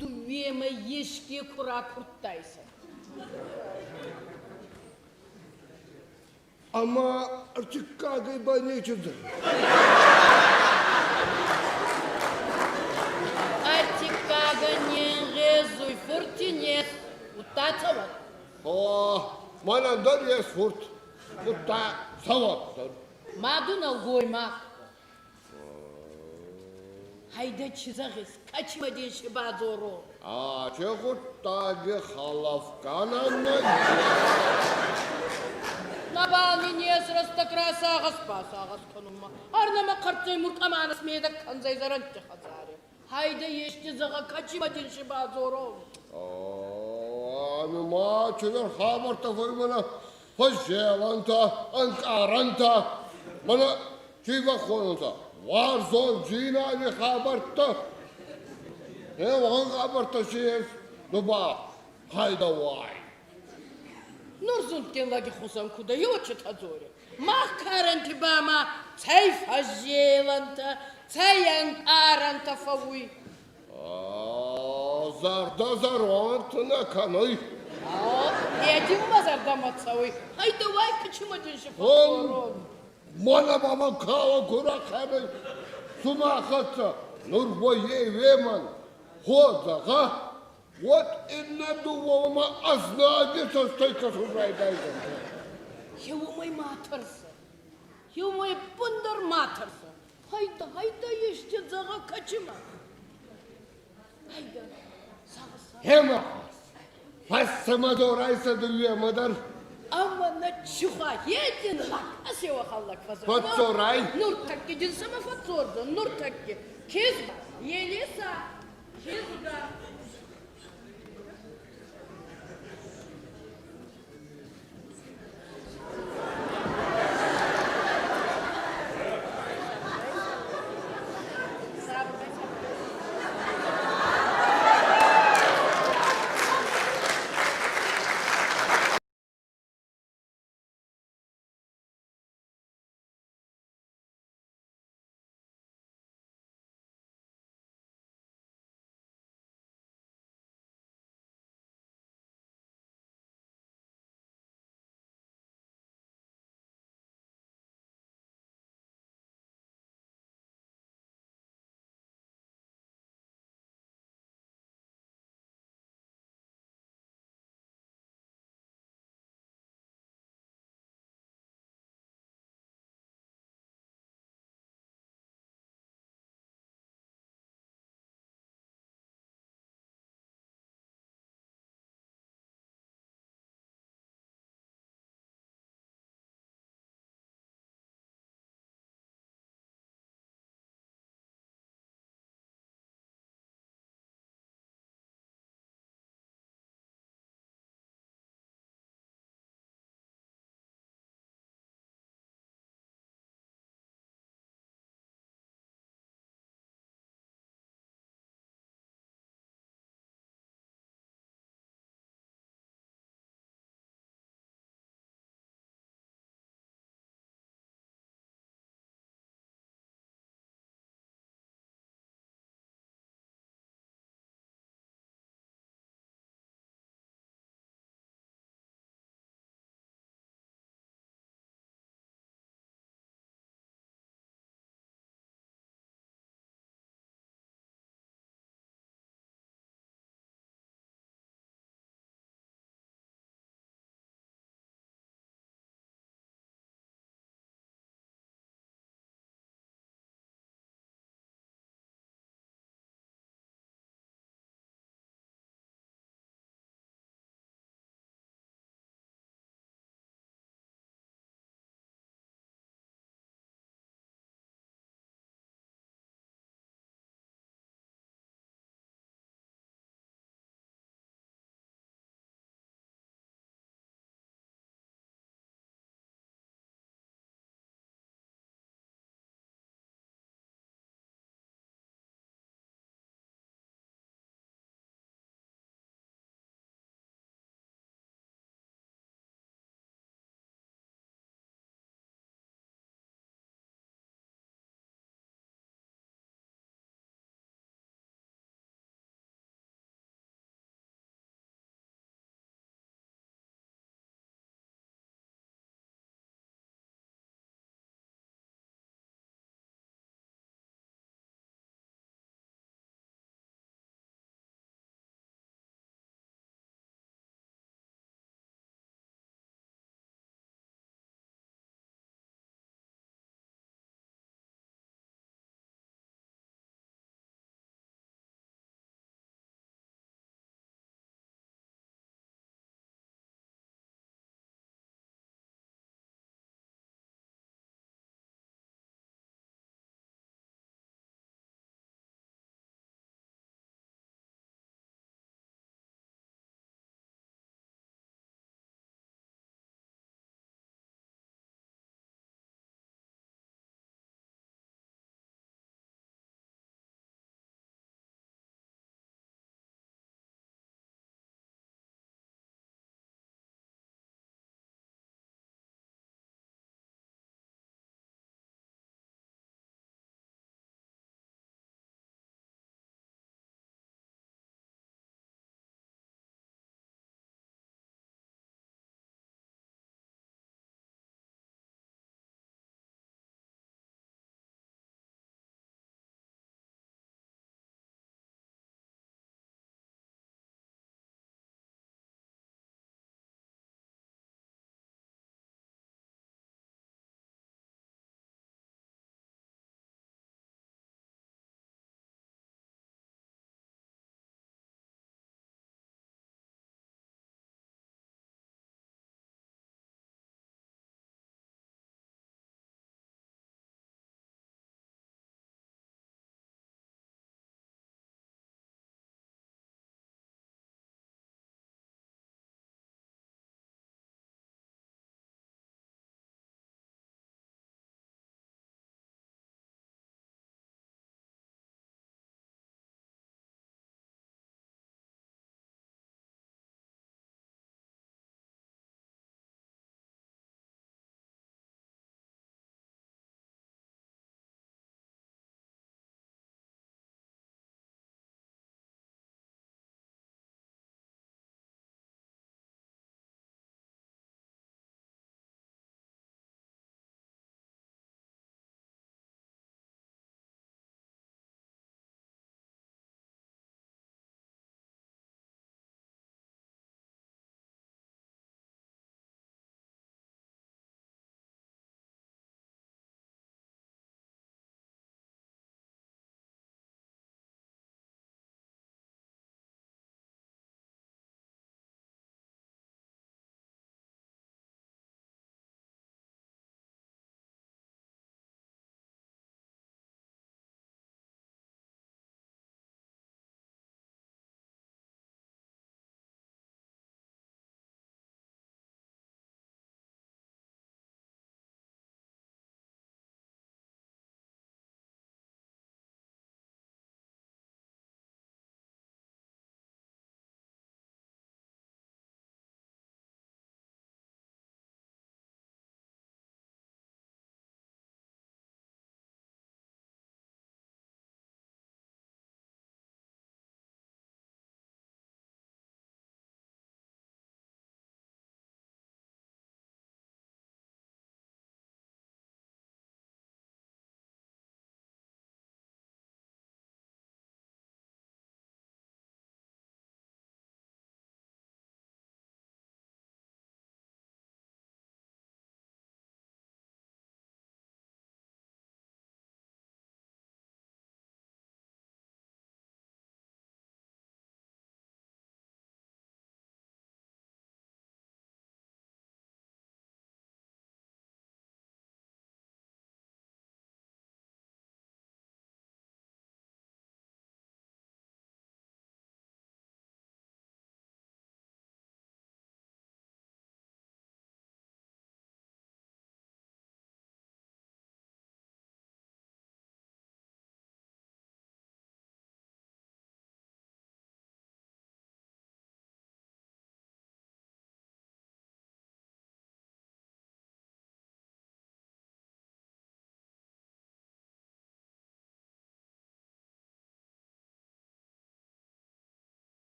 duvveme yeşki kura kurttaysa. Ama artık kagay bana çıktı. Артикага не резуй фуртинес. Утацава. Manandar yes furt. Mutta savattır. Maduna goymak. Hayda çizagis. Kaçma diye şibazoro. Çekuttage halaf kananı. Nabal niyes rastakrasa gaspas ağas konuma. Arnama kartay murtamanas medak kanzay zaranti khazari. Hayda yeşti zaga kaçma diye şibazoro. Ami ma çeler haber tafay bana. Hoşçelanta, ankaranta. Bana çiva konunsa. Var zor cinali haberta. Ne var haberta şey? Duba. Hayda vay. Nurzuntken lagi khusam kuda yochit azori. Mah karanti bama tsay fazjelanta, tsayan aranta fawi. Zarda zarantına kanay. Yedim mazarda matsawi. Hayda vay kıçıma dinşi Om. fakoron. Mana baba kava kura kanay. Suma khatsa. Nur boye veman. Hodaga. What in the duwama asna gitsastay kasumray daygan. Хевумай матырсы. Хевумай пындар матырсы. Hayda işte zağa kaçıma. Hayda. Sağ. Hema. Fassama doğraysa duruyor madar. Ama na çuha yedin lak. Asya hallak fazla. Fatsoray. Nur takke cinsama fatsordu. Nur takke. Kezba. Yelisa. Kezba.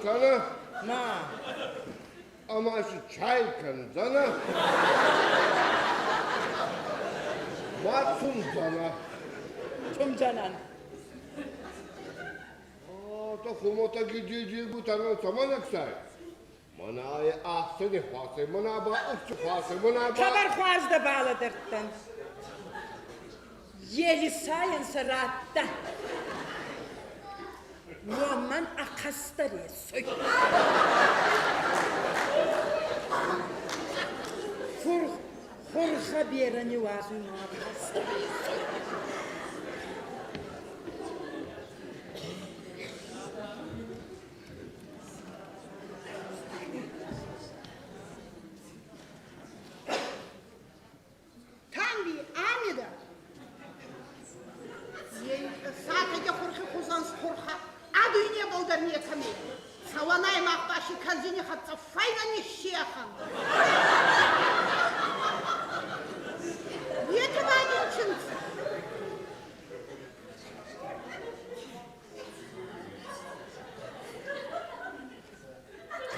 Kana Na, ama şu çay kanzana. Matsun sana. kim canan? Ta kumota gidiyor bu tane zaman aksay. Mana ay ahseni fası, mana ba uçu fası, mana ba. Kabar xwaz da bağlı dertten. Yeli sayın saratta. Roman akastari söy. Fur haberani vazın akastari söy. Tambi, Amida. Sadece korku kuzan korka. Adı ne buldur niye kami? Savanay maktaşı kazini hatta fayda ne şeyhan. Niye tıvadın çınsın?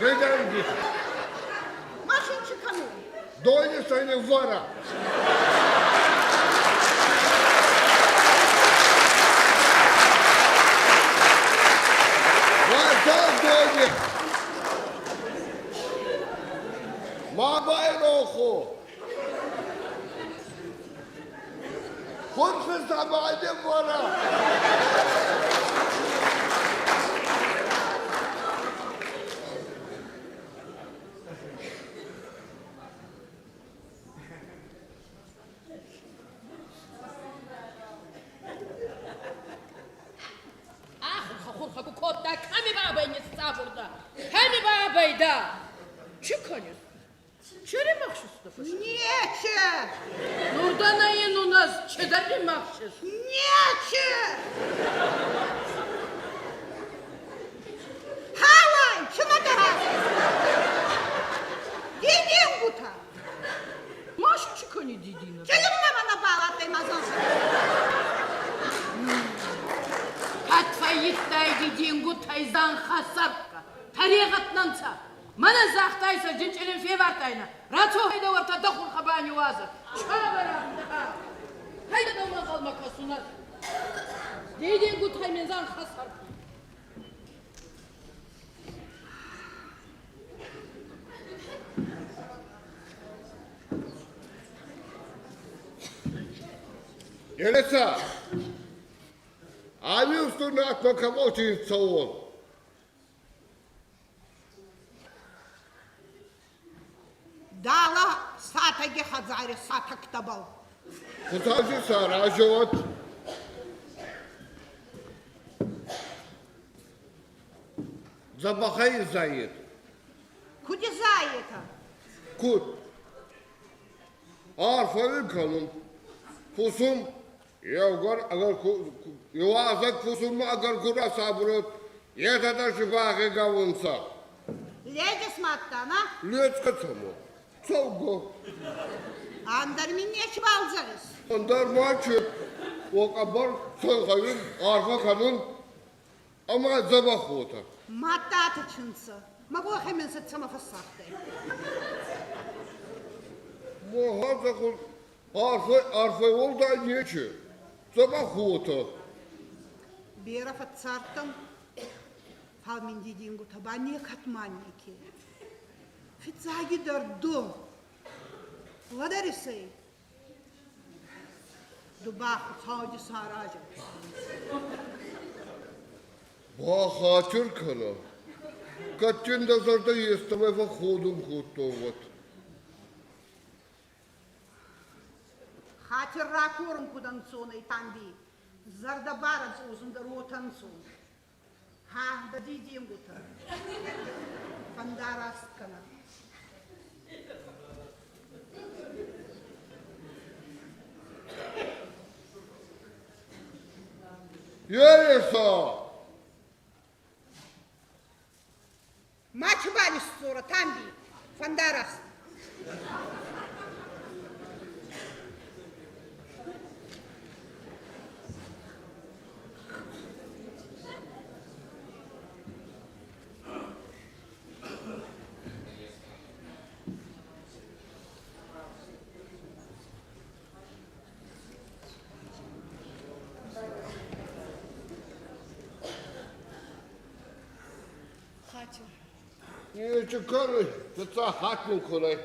Neden git? Maşın çıkamıyor. Doydu seni vara. Varsa doydu. Ma bayroku. Kursu sabahı vara. Хурха кукотта, ками бабай не ста burada. Ками бабай да. Çıkınız. Çöre makşustu. Niye ki? Nurdan ayın у нас çeder bir makşus. Niye ki? Halay, şuna da Dediğim bu ta. Maş çıkını dediğine. Gelin bana bağlatayım azalsın. Katfayitтай dediğin gutayzdan hasarka. Tariqatnansa. Mana zaqtaysa jinchirin fevartayna. Ratso hayda ortada xurxa bani vazı. Çabaramda. Hayda da ona qalma kasuna. Dediğin gutaymenzan hasarka. Елеса. Ами üstüne atma kamotin savun. Dağla satagi hazari satak tabal. Kutacı sara jovat. Забахай зает. Kudi zayeta. Kut. Arfavın kanun. Pusum. Yavazak pusum agar kura sabrut. Yetada şifahi gavunsa. Legi smattana. Lütfen tamam. Çoğu. Andar minne çivalzarız. Onlar maçı. O kabar soykayın arfa kanun. Ama zabah ota. Matta atışınsı. Ma bu hemen satsama fasahtı. Muhazzak arfa olda niçi? Zabah ota. Bir rafat sartım. Falmin dediğin bu tabani katmanniki. Fitzagi dördüm. Vadarisi. Dubah savcı saracı. Ba hatır kana. Kaçın da zarda yestame ve hodun kutovat. Hatır rakurun kudan sonra itambi. Zarda barab uzun da rotan sonra. Ha da dediğim bu ta. Pandarast kana. Yeresa. Maç balis sonra tambi. Pandarast. Мартин. Не чекай, це хатним колей.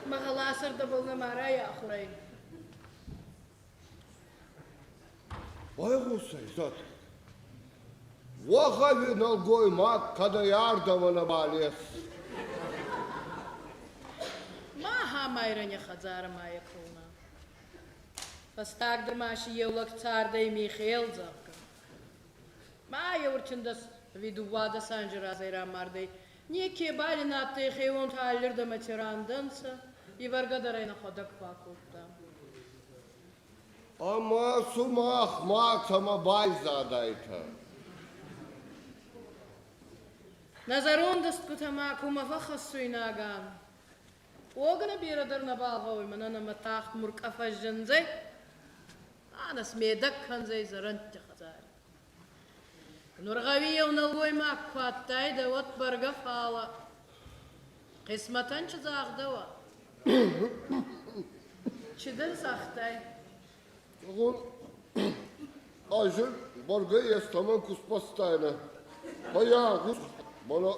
Мағаласыр да бұл намара яқырай. Vay Hüseyin, vakavin al koymak kada yardımına bağlıyız. Maha mayrani xazar maya kılna. Pastagdır maşı yevlak çarday Mikhail zavka. Maya urçindas viduvada sanjıra zayra marday. Niye kebali nattı xeyvon talir da maçırandansa, ivarga darayna xodak pakulta. Ama sumak maksama bayzadayta. Nazarondast kutama kuma fakhas suinagan. Ogna biradarna balghoy manana mataxt murqafa janzay. Anas medak kanzay zaranti khazar. Nurgawiye unalgoy makfattay da wat barga fala. Qismatan chizaqda wa. Chidar saxtay. Oğul, ajır barga yastaman kuspastayna. Bayağı kus, bana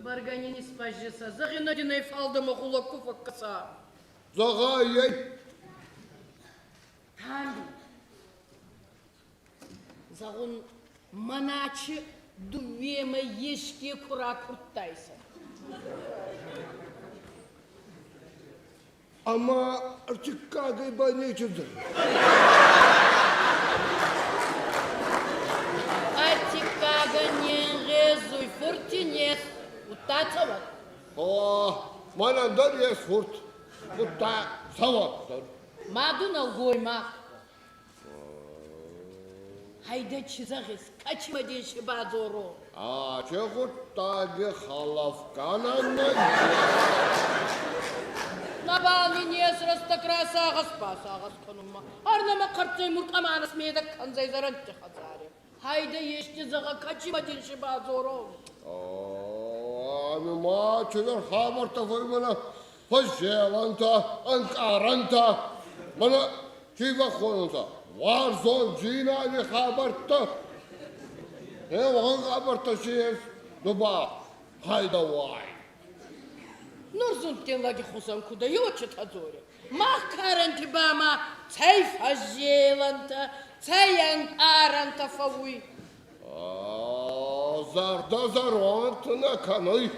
Bargani не спажisa. Zaginadinay faldama kulaku fakkasa. zaga yey. Tambi. Zagun manaçı duvveme yeşki kura kurttaysa. Ama artık kagay bana çözdür. Atikaga nengezuy fırtines. Utaça var. Manandar yes furt. Mutta savattır. Madun al goyma. Hayda çizagis. Kaçma diye şibazoro. Çekuttage halafkananı. Nabani niyes rastakrasa ağas konumma. Arnama kartay murkamanas medak kanzay zarantı hazari. Hayda yeşti zaga kaçma diye şibazoro. Ama maçlar haberta koymana. Faşelanta, ankaranta. Bana çiva konulsa. Var zor cinali haberta. Van haberta şeyiz. Duba. Hayda vay. Nurzuntien lagi khusam kuda yochit hazori. Mah karanti bama tsay fajelanta, tsayan aranta favuy. Zarda zarantına kanay.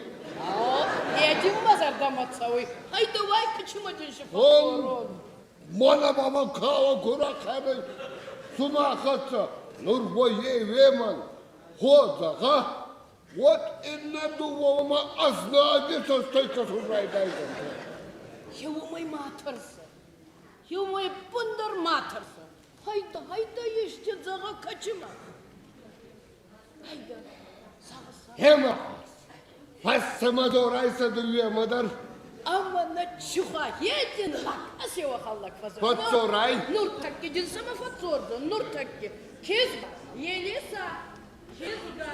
Edim mazarda matsavuy. Hayda vay kaçıma dinşi Oğlum. fazoron. Bana baba kava kura kanay. Suma katsa. Nur boye veman. Hoda ha. What inna duvama azna gitsa stayka surraydaydı. Yevmay matarsa. Yevmay bundar matarsa. Hayda yeşti zaga kaçıma. Hayda. Sağa. Hema. Fassama doraysa duyamadır. Ama na çuha yedin lak. Asya hallak fazla. Fatsoray. Nur takki cinsama fatsordu. Nur takki. Kezba. Yelisa. Kezba.